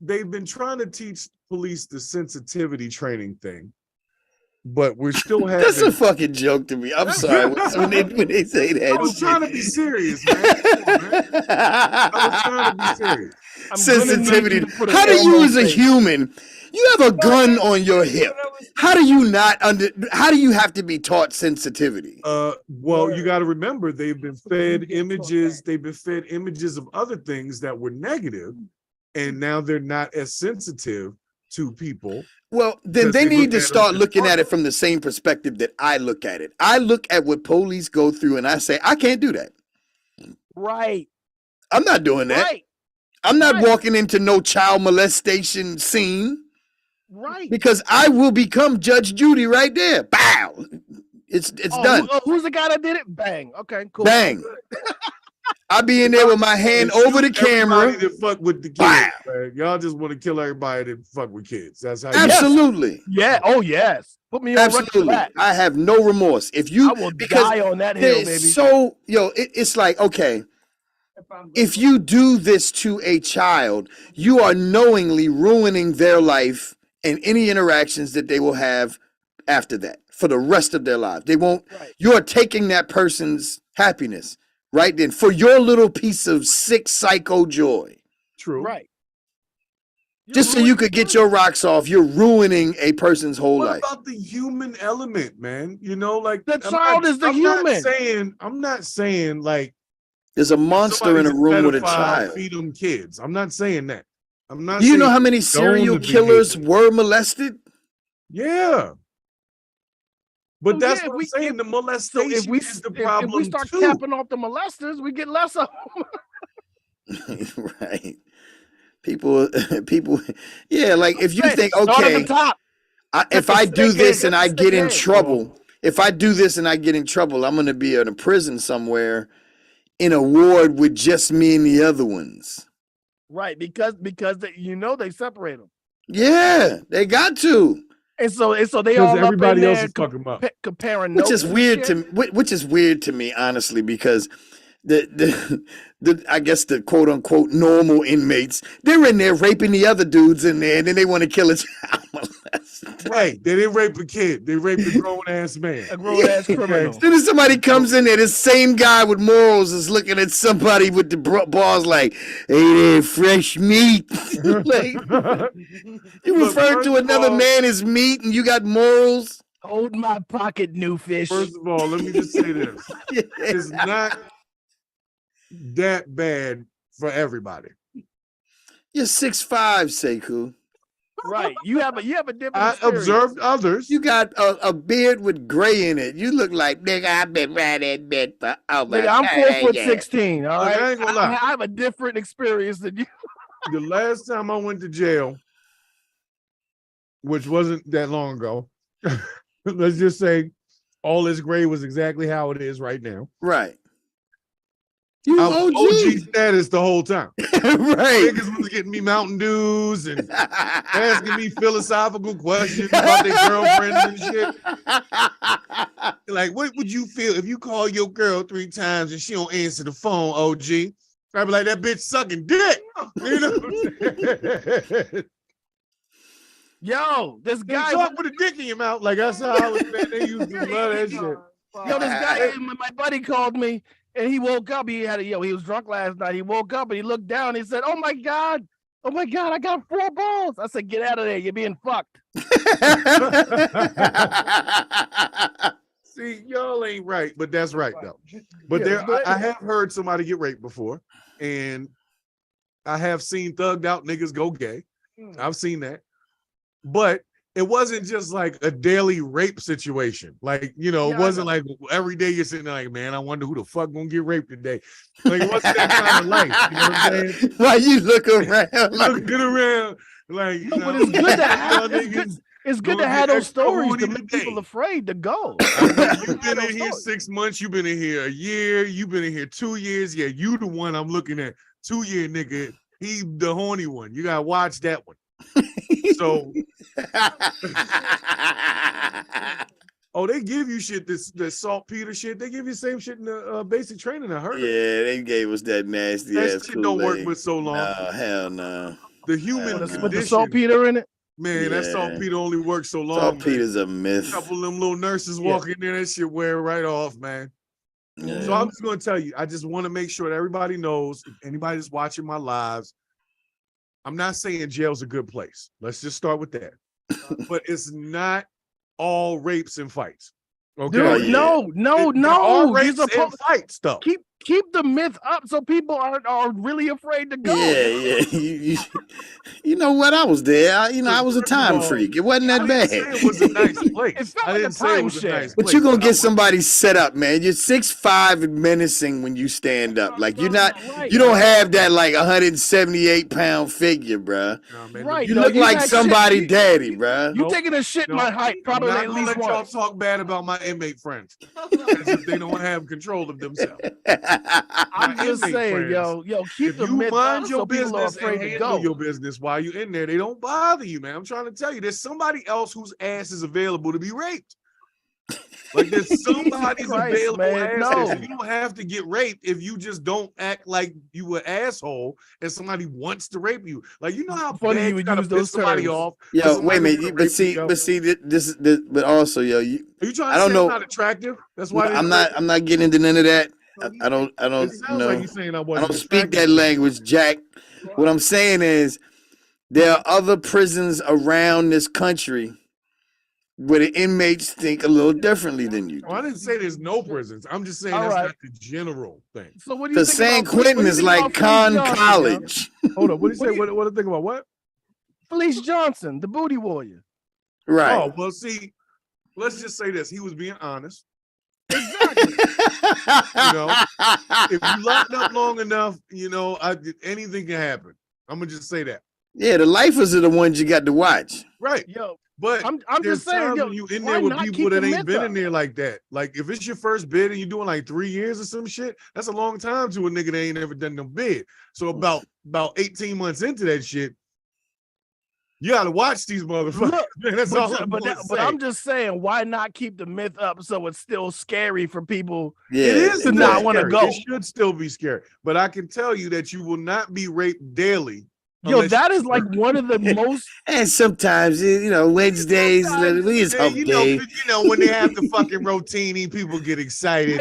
they've been trying to teach police the sensitivity training thing, but we're still having. That's a fucking joke to me. I'm sorry when they say that. I was trying to be serious, man. I was trying to be serious. Sensitivity. How do you, as a human, you have a gun on your hip? How do you how do you have to be taught sensitivity? Well, you got to remember they've been fed images. They've been fed images of other things that were negative, and now they're not as sensitive to people. Well, then they need to start looking at it from the same perspective that I look at it. I look at what police go through, and I say, I can't do that. Right. I'm not doing that. Right. I'm not walking into no child molestation scene. Right. Because I will become Judge Judy right there. Bow. It's done. Who's the guy that did it? Bang. Okay, cool. Bang. I be in there with my hand over the camera. Everybody that fuck with the kids, man. Y'all just want to kill everybody that fuck with kids. That's how. Absolutely. Yeah. Oh yes. Put me on Absolutely. I have no remorse. If you, I will die on that hill, baby. So it's like, okay, if you do this to a child, you are knowingly ruining their life and any interactions that they will have after that for the rest of their lives. They won't. Right. You are taking that person's happiness right then for your little piece of sick psycho joy. True. Right. Just so you could get your rocks off, you're ruining a person's whole life. What about the human element, man? You know, like the child is the human. I'm not saying like there's a monster in a room with a child. Feed them kids. I'm not saying that. I'm not. Do you know how many serial killers were molested? Yeah. But that's what I'm saying. The molestation is the problem. If we start capping off the molesters, we get less of them. Right. People, yeah, like if you think, okay, if I do this and I get in trouble, I'm going to be in a prison somewhere in a ward with just me and the other ones. Right, because they separate them. Yeah, they got to. And so they all everybody up in else is fucking them up. Comparing which is weird to me, honestly, because the I guess the quote unquote normal inmates, they're in there raping the other dudes in there, and then they want to kill a child molester. Right. They didn't rape a kid. They raped a grown ass man. A grown ass criminal. Then somebody comes in there, this same guy with morals is looking at somebody with the balls like, hey there, fresh meat. Like, you refer to another man as meat and you got morals? Hold my pocket, new fish. First of all, let me just say this. It's not that bad for everybody. You're 6'5", Sekou. Right. You have a different I experience. observed others. You got a beard with gray in it. You look like, nigga, I've been right in bed for nigga, I'm 4'16", all right? I ain't gonna lie. I have a different experience than you. The last time I went to jail, which wasn't that long ago, let's just say all this gray was exactly how it is right now. Right. You OG status the whole time. Right. Niggas was getting me Mountain Dews and asking me philosophical questions about their girlfriends and shit. Like, what would you feel if you call your girl 3 times and she don't answer the phone, OG? I'd be like, that bitch sucking dick. You know what I'm saying? Yo, this guy talk with a dick in your mouth. Like, that's how I was, man. They used to love that shit. Yo, this guy, my buddy called me. And he woke up. He was drunk last night. He woke up and he looked down. He said, "Oh my god, I got 4 balls." I said, "Get out of there. You're being fucked." See, y'all ain't right, but that's right though. But I have heard somebody get raped before, and I have seen thugged out niggas go gay. I've seen that, but it wasn't just like a daily rape situation. Like, it wasn't like every day you're sitting there like, man, I wonder who the fuck gonna get raped today. Like, what's that kind of life? You know what I'm saying? Why you look around? Looking around. Like, but it's good to have it's good to have those stories to make people afraid to go. You've been in here 6 months, you've been in here a year, you've been in here 2 years. Yeah, you the one I'm looking at. 2-year nigga. He the horny one. You gotta watch that one. So they give you shit, this saltpeter shit. They give you the same shit in the basic training. I heard. Yeah, they gave us that nasty that ass shit don't work with so long. No, hell no. The human condition, with the saltpeter in it. Man, that saltpeter only works so long. Saltpeter's a myth. A couple of them little nurses walk in there, that shit wear right off, man. Yeah. So I'm just gonna tell you, I just want to make sure that everybody knows, if anybody's watching my lives, I'm not saying jail's a good place. Let's just start with that. But it's not all rapes and fights. Okay. Dude, no. All rapes and fights stuff. Keep the myth up so people are really afraid to go. Yeah. You know what? I was there. I was a time freak. It wasn't that bad. It was a nice place. It felt like a time share. But you're gonna get somebody set up, man. You're 6'5" and menacing when you stand up. Like you don't have that like 178-pound figure, bro. Right. You look like somebody daddy, bro. You taking a shit my height, probably at least once. Y'all talk bad about my inmate friends as if they don't have control of themselves. I'm just saying, yo, keep if the you myth mind up your so people are business and afraid to handle go. your business while you're in there, they don't bother you, man. I'm trying to tell you, there's somebody else whose ass is available to be raped. Like there's somebody's Christ, available man, ass. no. You don't have to get raped if you just don't act like you an asshole and somebody wants to rape you. Like you know how Funny bad you would gotta use piss those somebody terms. off. Yo, wait a minute. But see, this, but also, yo, Are you trying I to don't say know. I'm not attractive? That's why I'm not getting into none of that. I don't It sounds know. like you're saying I I wasn't don't speak attractive. that language, Jack. What I'm saying is there are other prisons around this country where the inmates think a little differently than you do. I didn't say there's no prisons. I'm just saying that's not the general thing. So what do you Because think San Quentin is like Con College. Hold on, what do you say? What do you think about what? Felice Johnson, the booty warrior. Right. Oh, well, see, let's just say this. He was being honest. Exactly. If you locked up long enough, anything can happen. I'm gonna just say that. Yeah, the lifers are the ones you got to watch. Right. Yo, but I'm there's just saying, times yo, when you in why there with not people keep that the ain't myth been up? in there like that. Like if it's your first bid and you're doing like 3 years or some shit, that's a long time to a nigga that ain't never done no bid. So about 18 months into that shit, you gotta watch these motherfuckers. Look, That's all I'm but I'm just saying, why not keep the myth up so it's still scary for people? Yeah, it is to not want to go. It should still be scary, but I can tell you that you will not be raped daily. Yo, that is like one of the most. And sometimes, Wednesdays, we is hump day. When they have the fucking rotini, people get excited.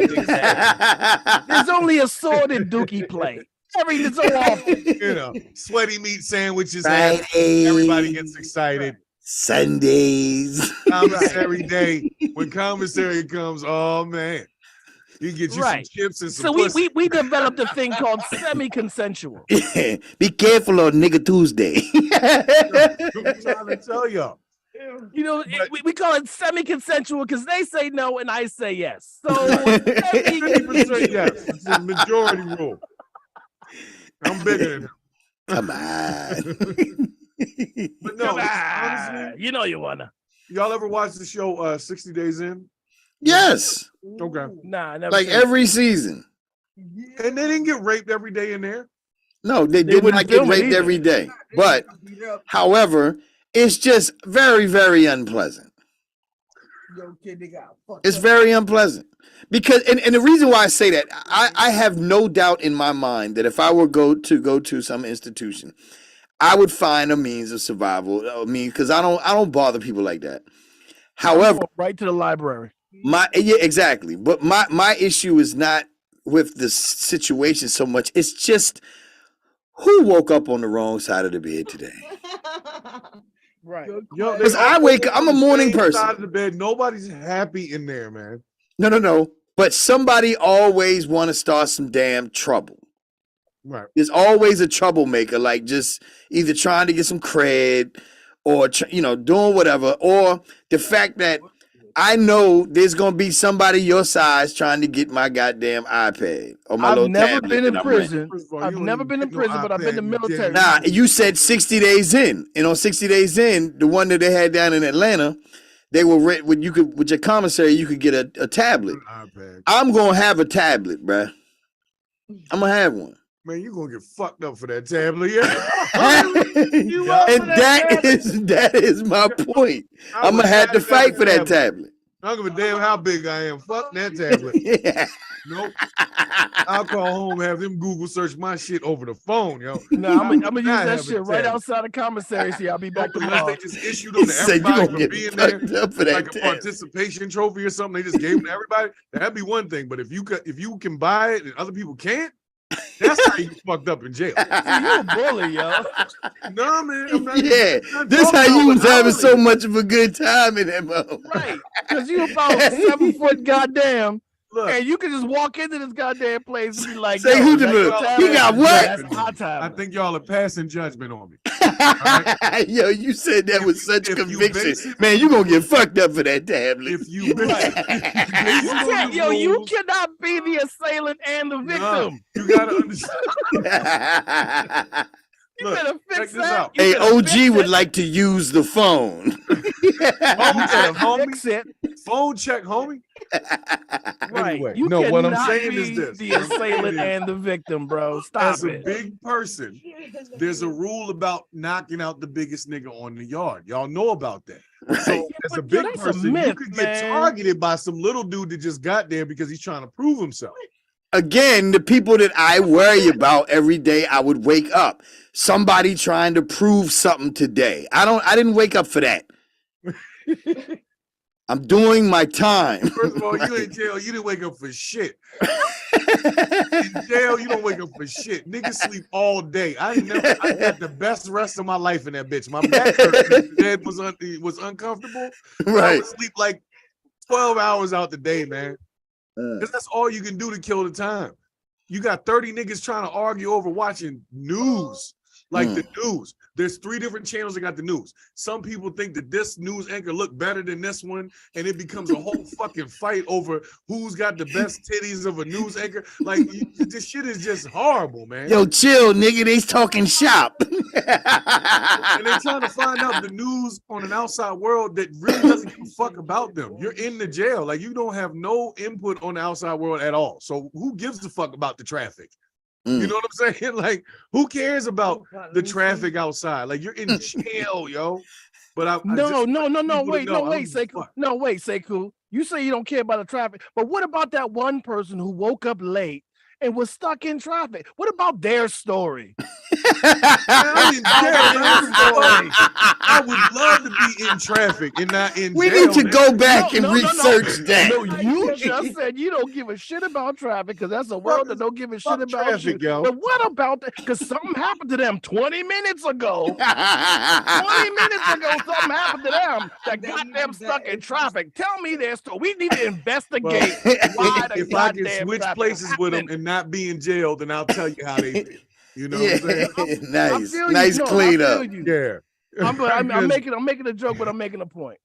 There's only a sordid dookie play. Every so often. Sweaty meat sandwiches. Friday, everybody gets excited. Sundays. Commissary day. When commissary comes, oh man. You can get you some chips and some So we developed a thing called semi-consensual. Yeah. Be careful on Nigga Tuesday. I'm trying to tell y'all. We call it semi-consensual because they say no and I say yes. So 50% yes. It's a majority rule. I'm bigger than him. Come on. But no, honestly, you wanna. Y'all ever watch the show 60 Days In? Yes. Okay. Nah, I never like every season. And they didn't get raped every day in there. No, they did not get raped every day. But, however, it's just very, very unpleasant. It's very unpleasant. Because, and the reason why I say that, I have no doubt in my mind that if I were go to some institution, I would find a means of survival. Because I don't bother people like that. However, right to the library. Exactly. But my issue is not with the situation so much. It's just who woke up on the wrong side of the bed today. Right. Because I'm a morning person. Side of the bed. Nobody's happy in there, man. No. But somebody always want to start some damn trouble. Right. There's always a troublemaker, like just either trying to get some cred or, doing whatever. Or the fact that I know there's going to be somebody your size trying to get my goddamn iPad or my little tablet. I've never been in prison, but I've been in the military. Nah, you said 60 days in. And on 60 days in, the one that they had down in Atlanta, they were with your commissary, you could get a tablet. I'm going to have a tablet, bruh. I'm going to have one. Man, you're going to get fucked up for that tablet, yeah? And that is my point. I'm going to have to fight for that tablet. I don't give a damn how big I am. Fuck that tablet. Yeah. Nope. I'll call home, have them Google search my shit over the phone, yo. No, I'm gonna use that shit right outside the commissary. See, I'll be back tomorrow. They just issued them to everybody for being there, like a participation trophy or something. They just gave them to everybody. That'd be one thing. But if you can buy it and other people can't, that's how you fucked up in jail. See, you a bully, yo. No, man. I'm not, this how you was having so much of a good time in that moment. Right. Because you about 7 foot goddamn. Look, and you can just walk into this goddamn place and be like, say who the he got what? I think y'all are passing judgment on me. Right? Yo, you said that with such conviction. Man, you gonna get fucked up for that tablet. If you you cannot be the assailant and the victim. No, you gotta understand. You better fix this that. out. Hey, OG would like to use the phone. Phone check, homie. Fix it. Phone check, homie. Right. Anyway, You no, what I'm cannot saying be is this. the assailant and the victim, bro. Stop As a it. big person, there's a rule about knocking out the biggest nigga on the yard. Y'all know about that. So as a big person, myth, you could get targeted by some little dude that just got there because he's trying to prove himself. Again, the people that I worry about every day, I would wake up. Somebody trying to prove something today. I didn't wake up for that. I'm doing my time. First of all, you in jail, you didn't wake up for shit. In jail, you don't wake up for shit. Niggas sleep all day. I had the best rest of my life in that bitch. My back hurt. The bed was uncomfortable. Right. I would sleep like 12 hours out the day, man. Because that's all you can do to kill the time. You got 30 niggas trying to argue over watching news. Like the news. There's 3 different channels that got the news. Some people think that this news anchor look better than this one, and it becomes a whole fucking fight over who's got the best titties of a news anchor. Like, this shit is just horrible, man. Yo, chill, nigga. They's talking shop. And they're trying to find out the news on an outside world that really doesn't give a fuck about them. You're in the jail. Like, you don't have no input on the outside world at all. So who gives a fuck about the traffic? You know what I'm saying? Like, who cares about the traffic outside? Like, you're in jail, yo. But wait, Sekou. You say you don't care about the traffic, but what about that one person who woke up late and was stuck in traffic? What about their story? I would love to be in traffic and not in jail. We need to go back and research that. No, you just said you don't give a shit about traffic because that's a world that don't give a shit about traffic, you. yo. But what about that? Because something happened to them 20 minutes ago. 20 minutes ago, something happened to them that got them stuck in traffic. Tell me their story. We need to investigate why the if I can goddamn switch traffic places with them and not be in jail, then I'll tell you how they feel. You know what I'm saying? Nice cleanup. Yeah. I'm making a joke, but I'm making a point.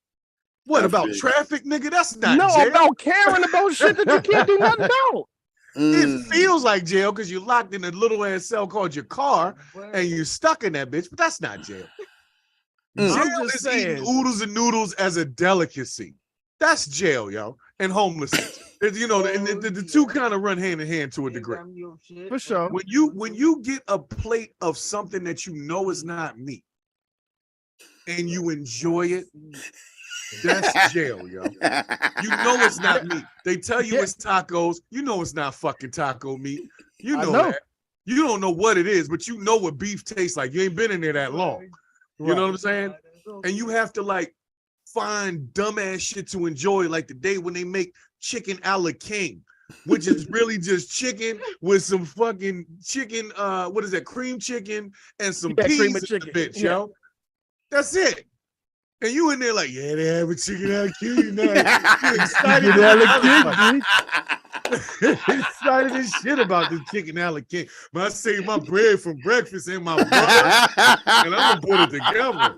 What about traffic, nigga? That's not jail. About caring about shit that you can't do nothing about. It feels like jail because you're locked in a little ass cell called your car and you're stuck in that bitch, but that's not jail. Jail is eating oodles and noodles as a delicacy. That's jail, yo, and homelessness. You know, the two kind of run hand in hand to a degree. For sure. When you get a plate of something that you know is not meat and you enjoy it, that's jail, yo. You know it's not meat. They tell you it's tacos. You know it's not fucking taco meat. You know that. You don't know what it is, but you know what beef tastes like. You ain't been in there that long. You know what I'm saying? And you have to like find dumbass shit to enjoy, like the day when they make chicken a la king, which is really just chicken with some fucking chicken, what is that, cream chicken and some peas in the bitch, yo. That's it. And you in there like, yeah, they have a chicken a la king. You know, you excited excited as shit about this chicken a la king. But I saved my bread from breakfast and my butter, and I'm gonna put it together.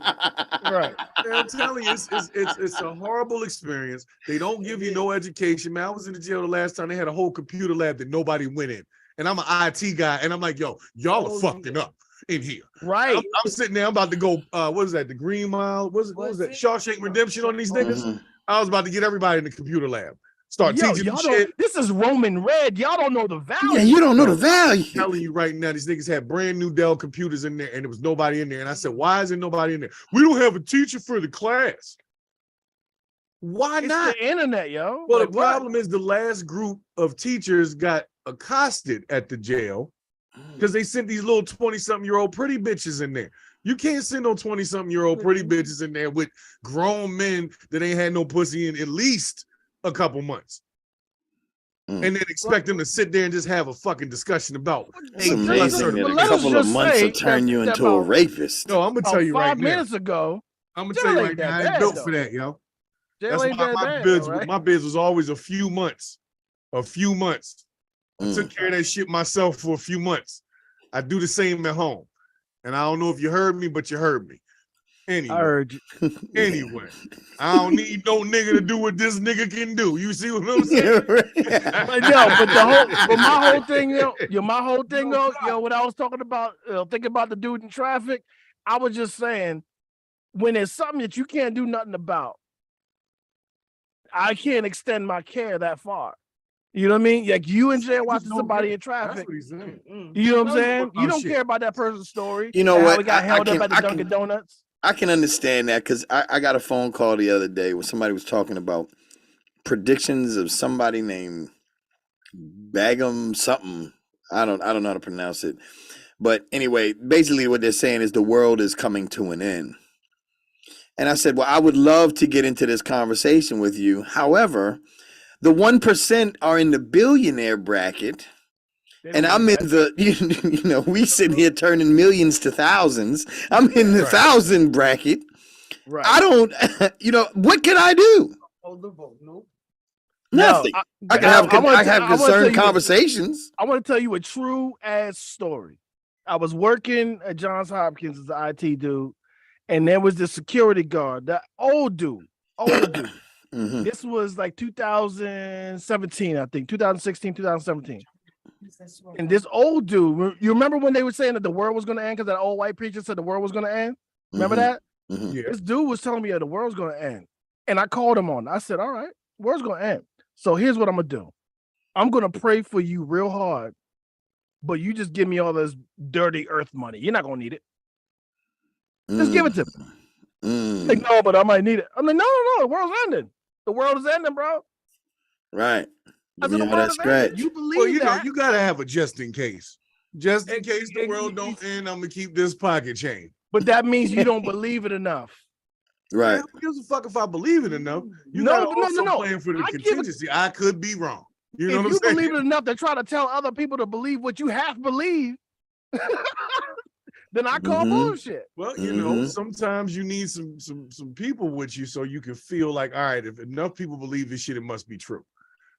Right. And I'm telling you, it's a horrible experience. They don't give you no education, man. I was in the jail the last time. They had a whole computer lab that nobody went in. And I'm an IT guy, and I'm like, yo, y'all are fucking up in here. Right. I'm sitting there, I'm about to go, what is that, the Green Mile? What was that? Shawshank Redemption on these niggas? I was about to get everybody in the computer lab. Start teaching them shit. This is Roman Red. Y'all don't know the value. Yeah, you don't know the value. I'm telling you right now, these niggas had brand new Dell computers in there, and there was nobody in there. And I said, why is there nobody in there? We don't have a teacher for the class. Why not? It's the internet, yo. Well, the problem is the last group of teachers got accosted at the jail because they sent these little 20-something-year-old pretty bitches in there. You can't send no 20-something-year-old pretty bitches in there with grown men that ain't had no pussy in at least a couple months. And then expect them to sit there and just have a fucking discussion about it's amazing that a couple of months will turn you into a rapist. No, I'm gonna tell you right now. 5 minutes ago. I'm gonna tell you right now, I ain't built for that, yo. That's why my biz was always a few months. I took care of that shit myself for a few months. I do the same at home. And I don't know if you heard me, but you heard me. Anyway, I heard you. anyway, I don't need no nigga to do what this nigga can do. You see what I'm saying? But my whole thing, when I was talking about, thinking about the dude in traffic, I was just saying, when it's something that you can't do nothing about, I can't extend my care that far. You know what I mean? Like you in jail watching somebody in traffic. You know what I'm saying? You don't care about that person's story. You know what? How he got held up at the Dunkin' Donuts. I can understand that because I got a phone call the other day where somebody was talking about predictions of somebody named Bagum something. I don't know how to pronounce it. But anyway, basically what they're saying is the world is coming to an end. And I said, well, I would love to get into this conversation with you. However, the 1% are in the billionaire bracket. And I'm in the, we sitting here turning millions to thousands. I'm in the 1,000 bracket. Right. I don't, what can I do? Nothing. I have concerned conversations. I want to tell you a true ass story. I was working at Johns Hopkins as an IT dude, and there was this security guard, that old dude. Mm-hmm. This was like 2017, I think, 2016, 2017. And this old dude, you remember when they were saying that the world was going to end because that old white preacher said the world was going to end? Remember that? Mm-hmm. Yeah. This dude was telling me that the world's going to end. And I called him on. I said, all right, world's going to end. So here's what I'm going to do. I'm going to pray for you real hard, but you just give me all this dirty earth money. You're not going to need it. Just give it to me. Like, no, but I might need it. I'm like, no, the world's ending. The world is ending, bro. Right. That's great. You believe that? You gotta have a just in case. Just in case the world don't end, I'm gonna keep this pocket chain. But that means you don't believe it enough. Right. Who gives a fuck if I believe it enough? You gotta also plan for the contingency. I could be wrong. You know what I'm saying? If you believe it enough to try to tell other people to believe what you half believe, then I call bullshit. Well, sometimes you need some people with you so you can feel like, all right, if enough people believe this shit, it must be true.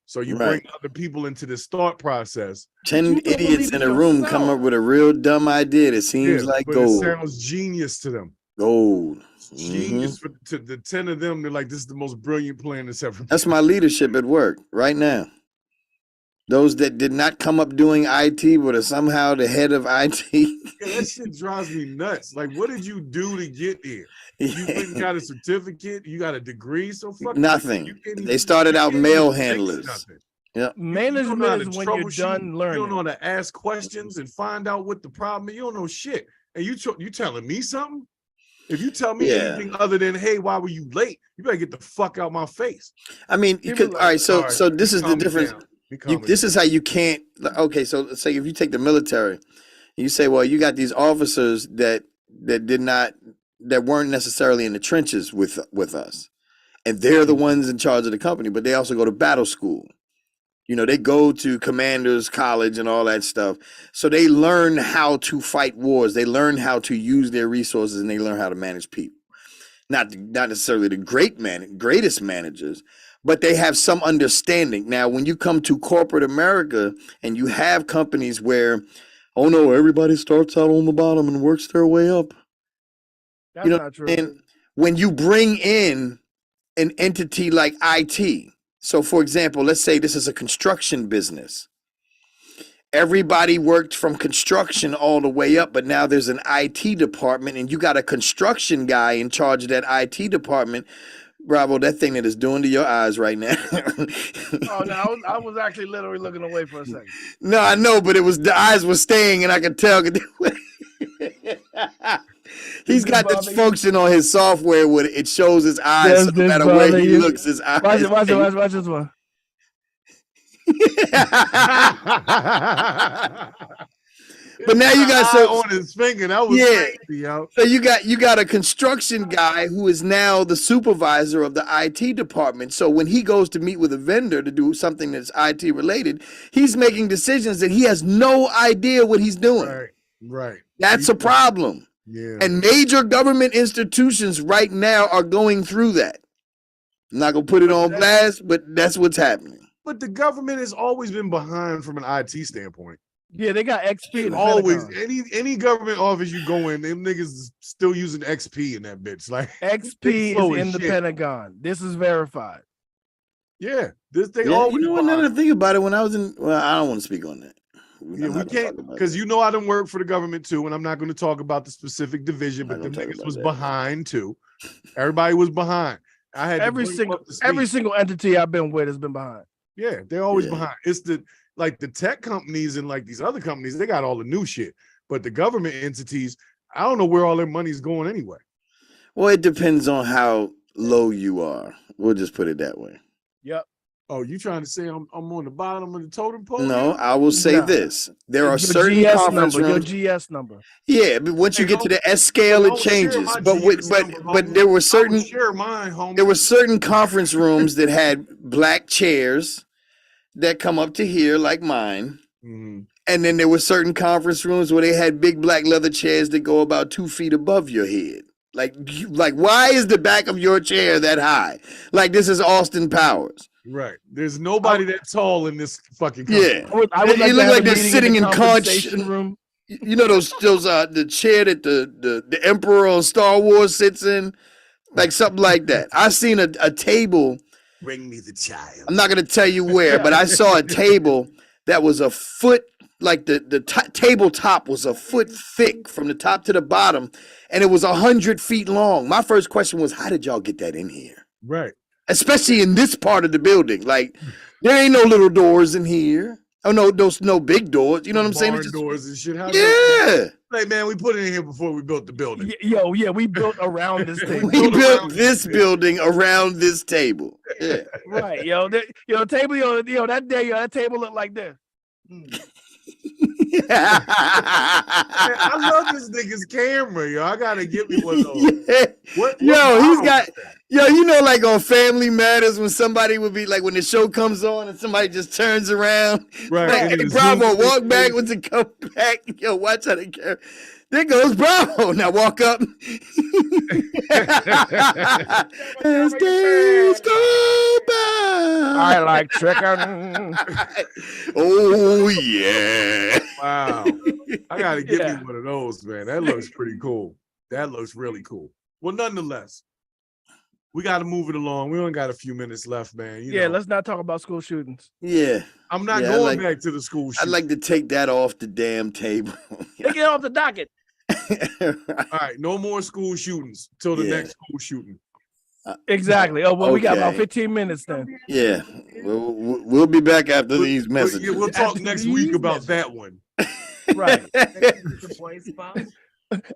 So you bring other people into this thought process. 10 idiots in a room come up with a real dumb idea that seems like gold. It sounds genius to them. Gold. Genius to the 10 of them. They're like, this is the most brilliant plan that's ever. That's my leadership at work right now. Those that did not come up doing IT but are somehow the head of IT. Yeah, that shit drives me nuts. Like, what did you do to get here? You went and got a certificate, you got a degree, so fuck nothing. They started out mail handlers. Yeah, management is when you're done learning. You don't know how to ask questions and find out what the problem is. You don't know shit. And you telling me something? If you tell me anything other than, hey, why were you late? You better get the fuck out my face. I mean, all right, so this is the difference. This is how you can't. Okay, so say if you take the military, you say, well, you got these officers that weren't necessarily in the trenches with us, and they're the ones in charge of the company, but they also go to battle school. They go to commanders college and all that stuff, so they learn how to fight wars. They learn how to use their resources, and they learn how to manage people. Not necessarily the greatest managers, but they have some understanding. Now, when you come to corporate America and you have companies where, oh no, everybody starts out on the bottom and works their way up. That's not true. And when you bring in an entity like IT, so for example, let's say this is a construction business. Everybody worked from construction all the way up, but now there's an IT department and you got a construction guy in charge of that IT department. Bravo, that thing that is doing to your eyes right now. Oh, no, I was actually literally looking away for a second. No, I know, but the eyes were staying and I could tell. He's got this function on his software where it shows his eyes no matter where he looks, his eyes. Watch this one. But now you got on his finger. That was crazy, yo. So you got a construction guy who is now the supervisor of the IT department. So when he goes to meet with a vendor to do something that's IT related, he's making decisions that he has no idea what he's doing. Right. That's a problem. Yeah. And major government institutions right now are going through that. I'm not gonna put it on blast, but that's what's happening. But the government has always been behind from an IT standpoint. Yeah, they got XP in the always Pentagon. any government office you go in, them niggas is still using XP in that bitch. Like XP slow is as in the shit. Pentagon. This is verified. Yeah, they Yeah, always. you know what? Now that I think about it, when I was in, well, I don't want to speak on that. Yeah, we can't because you know I done work for the government too, and I'm not going to talk about the specific division, but them niggas was behind too. Everybody was behind. I had every single entity I've been with has been behind. Yeah, they're always behind. It's the tech companies and like these other companies, they got all the new shit. But the government entities, I don't know where all their money's going anyway. Well, it depends on how low you are. We'll just put it that way. Yep. Oh, you trying to say I'm on the bottom of the totem pole? No, I will say this. There are certain GS conference number, rooms. Your GS number. Yeah, but once you get to the S scale, it changes. But there were certain there were certain conference rooms that had black chairs that come up to here, like mine. Mm-hmm. And then there were certain conference rooms where they had big black leather chairs that go about 2 feet above your head. Like why is the back of your chair that high? Like this is Austin Powers. Right. There's nobody that tall in this fucking company. Yeah. I would look like they're sitting in conch. Room. You know those the chair that the Emperor on Star Wars sits in? Like something like that. I seen a table. Bring me the child. I'm not gonna tell you where, but I saw a table that was a foot, like the tabletop was a foot thick from the top to the bottom, and it was 100 feet long. My first question was, how did y'all get that in here? Right. Especially in this part of the building. Like, there ain't no little doors in here. Oh, no, those no big doors. You know what I'm saying? Just, doors and shit. Yeah. Like, man, we put it in here before we built the building. Yeah, we built around this table. We built this building around this table. Yeah. Right, table, that day, that table looked like this. I love this nigga's camera, yo. I gotta get me one of those. Yeah. What he's got. Yo, you know, like on Family Matters, when somebody would be like, when the show comes on and somebody just turns around, right? Like, hey, Bravo, walk backwards and come back. Yo, watch how they carry. There goes Bravo. Now walk up. As days go by. I like chicken. Oh yeah. Wow. I gotta get me one of those, man. That looks pretty cool. That looks really cool. Well, nonetheless, we got to move it along. We only got a few minutes left, man. You know. Let's not talk about school shootings. Yeah. I'm not going back to the school shooting. I'd like to take that off the damn table. Take it off the docket. All right, no more school shootings till the next school shooting. Exactly. Oh, well, we got about 15 minutes then. Yeah. We'll be back after these messages. We'll talk next week about that one. Right.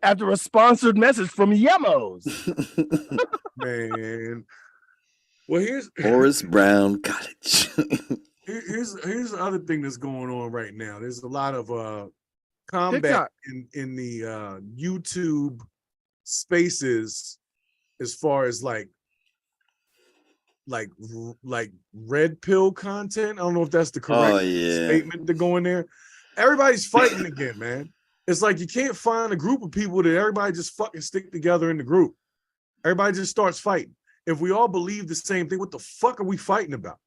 After a sponsored message from Yemos. Man. Well, here's Horace Brown College. here's the other thing that's going on right now. There's a lot of combat in the YouTube spaces as far as like red pill content. I don't know if that's the correct statement to go in there. Everybody's fighting again, man. It's like you can't find a group of people that everybody just fucking stick together in the group. Everybody just starts fighting. If we all believe the same thing, what the fuck are we fighting about?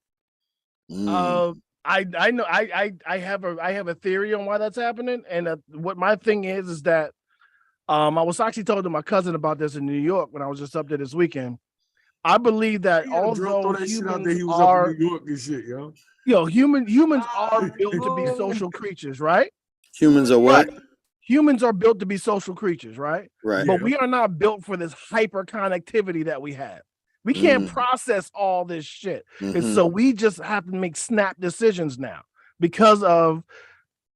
I know I have a theory on why that's happening, and what my thing is that I was actually talking to my cousin about this in New York when I was just up there this weekend. I believe that although humans are New York and shit, humans are built to be social creatures, right? Humans are what? Right. Humans are built to be social creatures, right? Right. But we are not built for this hyper connectivity that we have. We can't process all this shit. And so we just have to make snap decisions now because of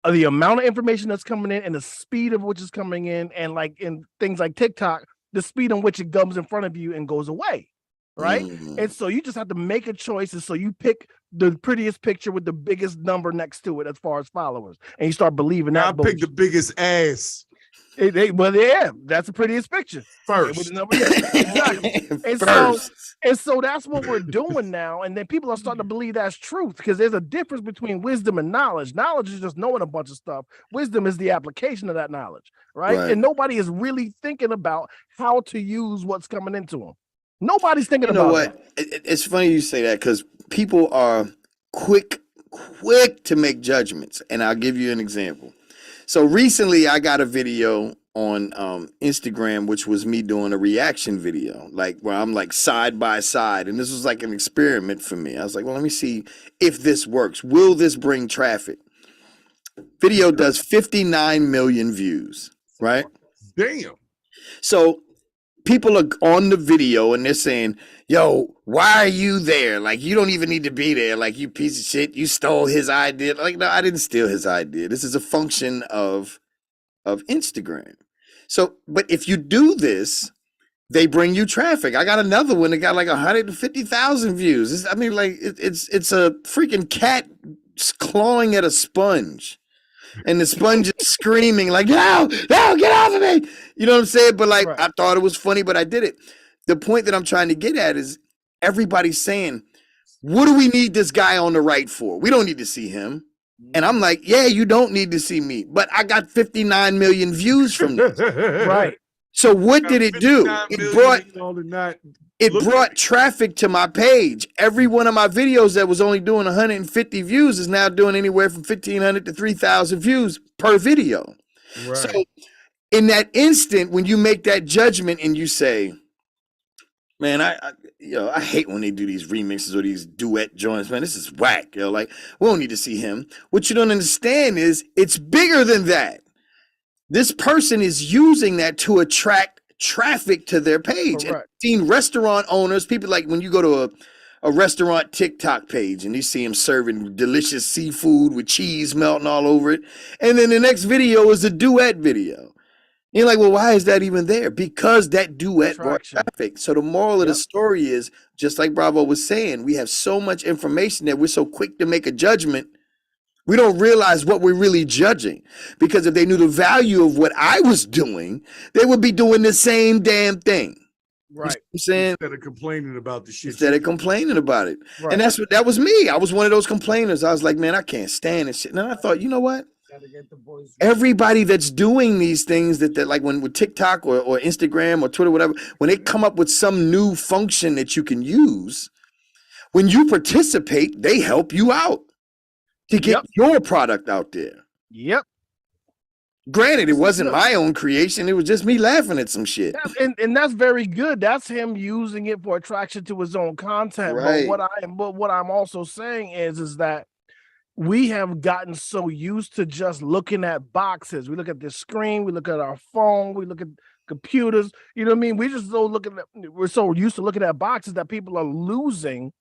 the amount of information that's coming in and the speed of which is coming in, and like in things like TikTok, the speed in which it comes in front of you and goes away. Right. And so you just have to make a choice. And so you pick the prettiest picture with the biggest number next to it as far as followers, and you start believing that. I picked the biggest ass. That's the prettiest picture first. With the number, exactly. And so that's what we're doing now. And then people are starting to believe that's truth, because there's a difference between wisdom and knowledge. Knowledge is just knowing a bunch of stuff. Wisdom is the application of that knowledge, right? And nobody is really thinking about how to use what's coming into them. Nobody's thinking about what? It's funny you say that, because people are quick quick to make judgments. And I'll give you an example. So recently I got a video on Instagram, which was me doing a reaction video, like where I'm like side by side. And this was like an experiment for me. I was like, well, let me see if this works. Will this bring traffic? Video does 59 million views, right? Damn. So people are on the video and they're saying, yo, why are you there? Like, you don't even need to be there. Like, you piece of shit, you stole his idea. Like, no, I didn't steal his idea. This is a function of Instagram. So, but if you do this, they bring you traffic. I got another one that got like 150,000 views. I mean, like, it's a freaking cat clawing at a sponge. And the sponge is screaming like, no, get off of me. You know what I'm saying? But like, right. I thought it was funny, but I did it. The point that I'm trying to get at is everybody's saying, what do we need this guy on the right for? We don't need to see him. And I'm like, yeah, you don't need to see me, but I got 59 million views from this. Right. So what did it do? It brought traffic to my page. Every one of my videos that was only doing 150 views is now doing anywhere from 1,500 to 3,000 views per video. Right. So in that instant, when you make that judgment and you say, man, I hate when they do these remixes or these duet joints, man, this is whack. Like, we don't need to see him. What you don't understand is it's bigger than that. This person is using that to attract traffic to their page. And I've seen restaurant owners, people like when you go to a restaurant TikTok page and you see them serving delicious seafood with cheese melting all over it. And then the next video is a duet video. You're like, well, why is that even there? Because that duet brought traffic. So the moral of the story is, just like Bravo was saying, we have so much information that we're so quick to make a judgment. We don't realize what we're really judging, because if they knew the value of what I was doing, they would be doing the same damn thing. Right. You know I'm saying? Instead of complaining about the shit. Instead of complaining about it. Right. And that was me. I was one of those complainers. I was like, man, I can't stand this shit. And then I thought, you know what? Everybody that's doing these things that like when with TikTok or Instagram or Twitter, whatever, when they come up with some new function that you can use, when you participate, they help you out to get your product out there. Yep. Granted, it wasn't my own creation. It was just me laughing at some shit. And that's very good. That's him using it for attraction to his own content. Right. But what I'm also saying is that we have gotten so used to just looking at boxes. We look at the screen, we look at our phone, we look at computers. You know what I mean? We're so used to looking at boxes that people are losing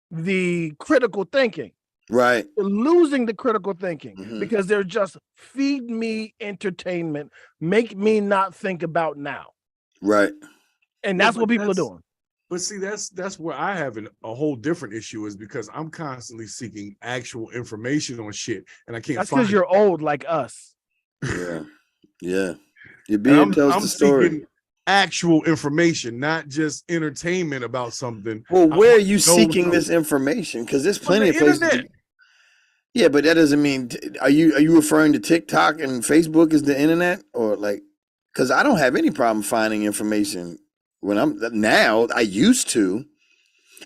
the critical thinking. Right. They're losing the critical thinking because they're just feed me entertainment, make me not think about now. Right. And that's what people are doing. But see, that's where I have a whole different issue, is because I'm constantly seeking actual information on shit, and I can't. That's because you're old like us. Yeah, yeah. You're being told the story. Seeking actual information, not just entertainment about something. Well, where are you seeking this information? Because there's plenty of places. Yeah, but that doesn't mean. Are you referring to TikTok and Facebook as the internet, or like? Because I don't have any problem finding information. When I used to,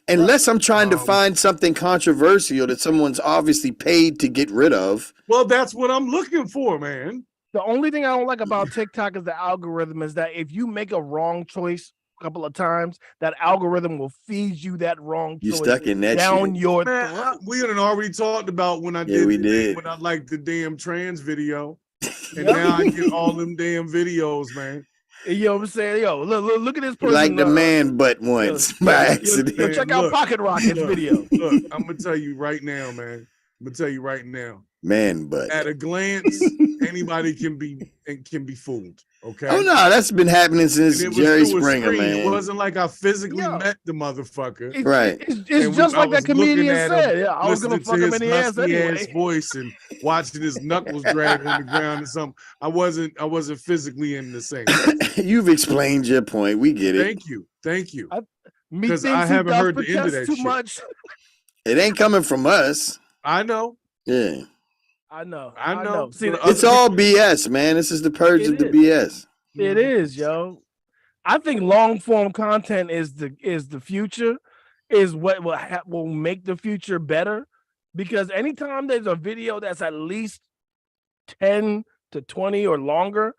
unless I'm trying to find something controversial that someone's obviously paid to get rid of. Well, that's what I'm looking for, man. The only thing I don't like about TikTok is the algorithm is that if you make a wrong choice a couple of times, that algorithm will feed you that wrong choice. You stuck in that down shit. your throat. We had already talked about when I when I liked the damn trans video. And now I get all them damn videos, man. You know what I'm saying? Yo, look at this person. Like the man butt once by accident. Yo, check out Pocket Rocket's video. Look, I'm gonna tell you right now, man. Man butt. At a glance, anybody can be fooled. Okay. Oh no, that's been happening since Jerry Springer, man. It wasn't like I physically met the motherfucker. Right. It's just like that comedian said. Yeah, I was gonna fuck him in the ass anyway. Voice and watching his knuckles drag on the ground or something. I wasn't physically in the same. You've explained your point. We get it. Thank you. Because I haven't heard the end of that shit. Much. It ain't coming from us. I know. Yeah. I know. See, it's all BS, man. This is the purge of the BS. It is, yo. I think long form content is the future, is what will make the future better. Because anytime there's a video that's at least 10 to 20 or longer,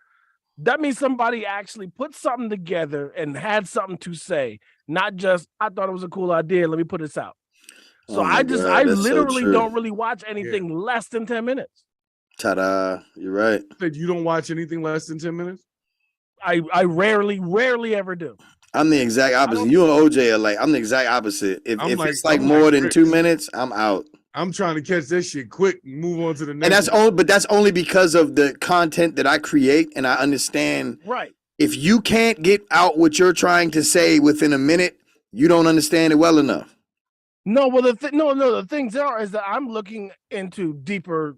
that means somebody actually put something together and had something to say, not just, I thought it was a cool idea, let me put this out. So I literally don't really watch anything less than 10 minutes. Ta-da, you're right. You don't watch anything less than 10 minutes? I rarely ever do. I'm the exact opposite. You and OJ are like, I'm the exact opposite. If it's like more than 2 minutes, I'm out. I'm trying to catch that shit quick and move on to the next. And that's only because of the content that I create, and I understand. Right. If you can't get out what you're trying to say within a minute, you don't understand it well enough. No, well, the things is that I'm looking into deeper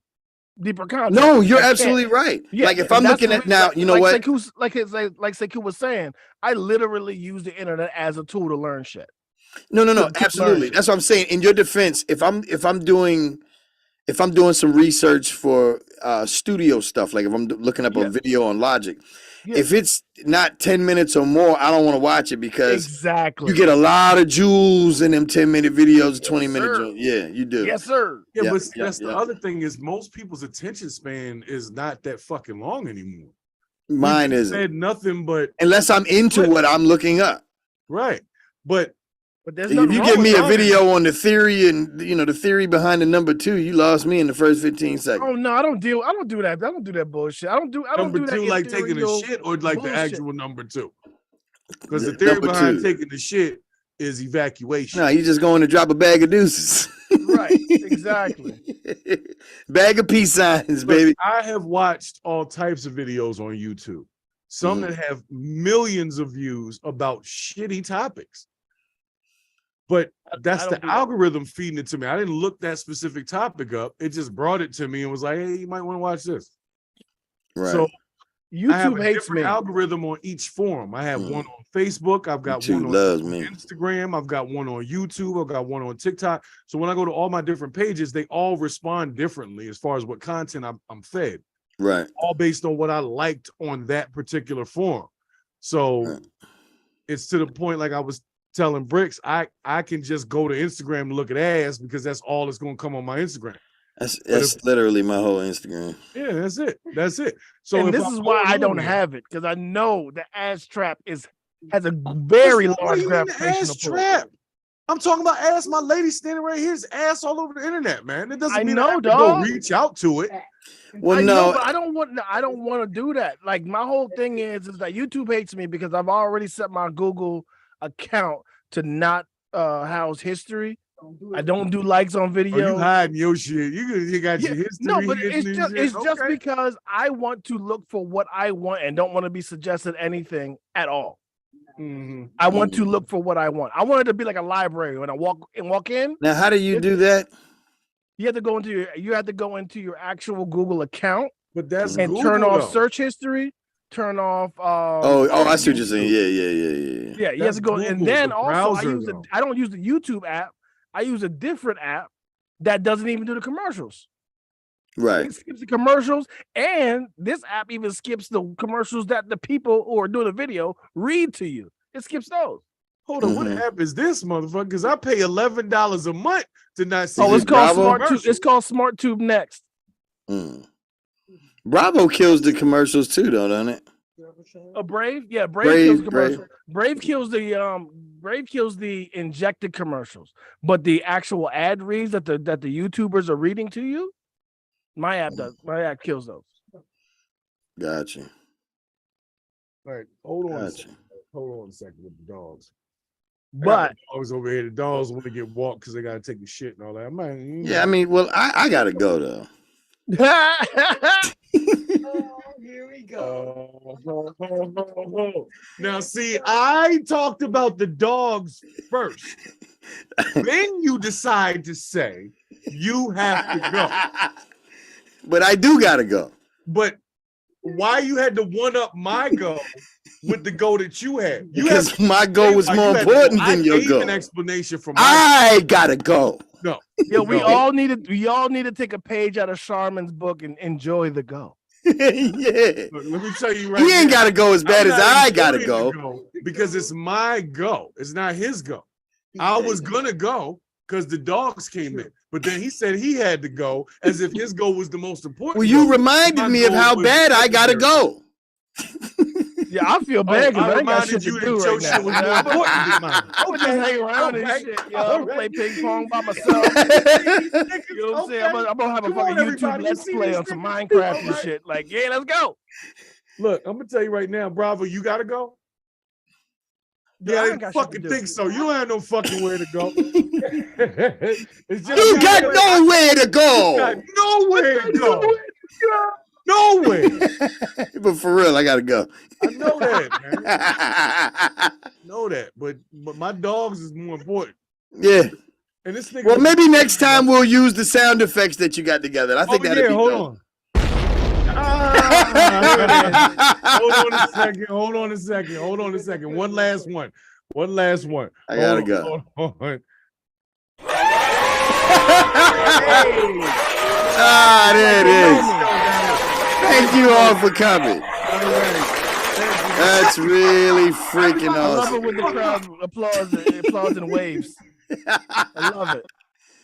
content. No, you're absolutely right. Yeah, like if I'm looking at now, you know what? Like Sekou was saying, I literally use the internet as a tool to learn shit. No, absolutely. That's what I'm saying. In your defense, if I'm doing some research for studio stuff, like if I'm looking up a video on Logic, if it's not 10 minutes or more, I don't want to watch it because you get a lot of jewels in them 10-minute videos, 20-minute. Yeah, you do. Yes, sir. Yeah, but that's the other thing is most people's attention span is not that fucking long anymore. Mine isn't. Said nothing but unless I'm into what I'm looking up. Right, but there's if you give me a video on the theory and the theory behind the number 2, you lost me in the first 15 seconds. Oh no, I don't do that. I don't do that bullshit. I don't do number that. Number 2 like taking a shit or like bullshit. the actual number 2? Because the theory behind taking the shit is evacuation. No, you just going to drop a bag of deuces. Right, exactly. Bag of peace signs, baby. I have watched all types of videos on YouTube. Some that have millions of views about shitty topics. But that's the algorithm feeding it to me. I didn't look that specific topic up. It just brought it to me and was like, hey, you might want to watch this. Right. So YouTube hates me. Algorithm on each forum. I have one on Facebook. I've got one on Instagram. I've got one on YouTube. I've got one on TikTok. So when I go to all my different pages, they all respond differently as far as what content I'm fed. Right. All based on what I liked on that particular forum. So it's to the point, like I was telling Brix, I can just go to Instagram and look at ass because that's all that's going to come on my Instagram. That's literally my whole Instagram. Yeah, that's it. So and this is why I don't have it, because I know the ass trap has a very large gravitational pull. I'm talking about ass. My lady standing right here is ass all over the internet, man. It doesn't mean I have to dog. go reach out to it. Well, but I don't want to do that. Like my whole thing is that YouTube hates me because I've already set my Google account to not house history. I don't do likes on video. You hiding your shit. You got your history. No, but it's just because I want to look for what I want and don't want to be suggested anything at all. Mm-hmm. I want to look for what I want. I want it to be like a library when I walk in. Now, how do you do that? You have to go into your actual Google account, but that's and Google, turn off though. search history. Turn off. I see what you're saying. Yeah. Yeah, you have to go, Google, and then also I don't use the YouTube app. I use a different app that doesn't even do the commercials. Right. It skips the commercials, and this app even skips the commercials that the people who are doing the video read to you. It skips those. Hold on, what app is this, motherfucker? Because I pay $11 a month to not see. It's called SmartTube. It's called SmartTube Next. Bravo kills the commercials too, though, doesn't it? Brave, yeah, Brave kills the commercials. Brave kills the injected commercials, but the actual ad reads that the YouTubers are reading to you, my app does. My app kills those. Gotcha. All right, hold on a second with the dogs. But dogs over here, the dogs want to get walked because they got to take the shit and all that. I gotta go though. Here we go. Now, see, I talked about the dogs first. Then you decide to say you have to go. But I do gotta go. But why you had to one up my go with the go that you had? Because my go was more important than your go. An explanation from I gotta go. No. Yeah, we all need to take a page out of Charmin's book and enjoy the go. Yeah. Look, let me tell you right He ain't gotta go as bad as I gotta go because it's my go. It's not his go. I was gonna go, because the dogs came in. But then he said he had to go as if his goal was the most important. Well, you reminded me of how bad I gotta go. Yeah, I feel bad because I ain't got shit you to do that your right shit was now. more important than mine. I'm gonna just hang around and shit, yo. I'm gonna play ping pong by myself. You know what I'm saying? I'm gonna have a fucking YouTube Let's Play on some Minecraft and shit. Like, yeah, let's go. Look, I'm gonna tell you right now, Bravo, you gotta go. Yeah, I didn't fucking think so. You don't have no fucking where to go. It's just You got nowhere to go. Nowhere to go. Nowhere. But for real, I gotta go. I know that, man. I know that, but my dogs is more important. Yeah. And this nigga. Well, maybe next time we'll use the sound effects that you got together. I think that'd be hold dope. Hold on a second. One last one. I gotta go. Hold on. Ah, there it is. Thank you all for coming. That's really freaking awesome. I love it when the crowd applause and waves. I love it.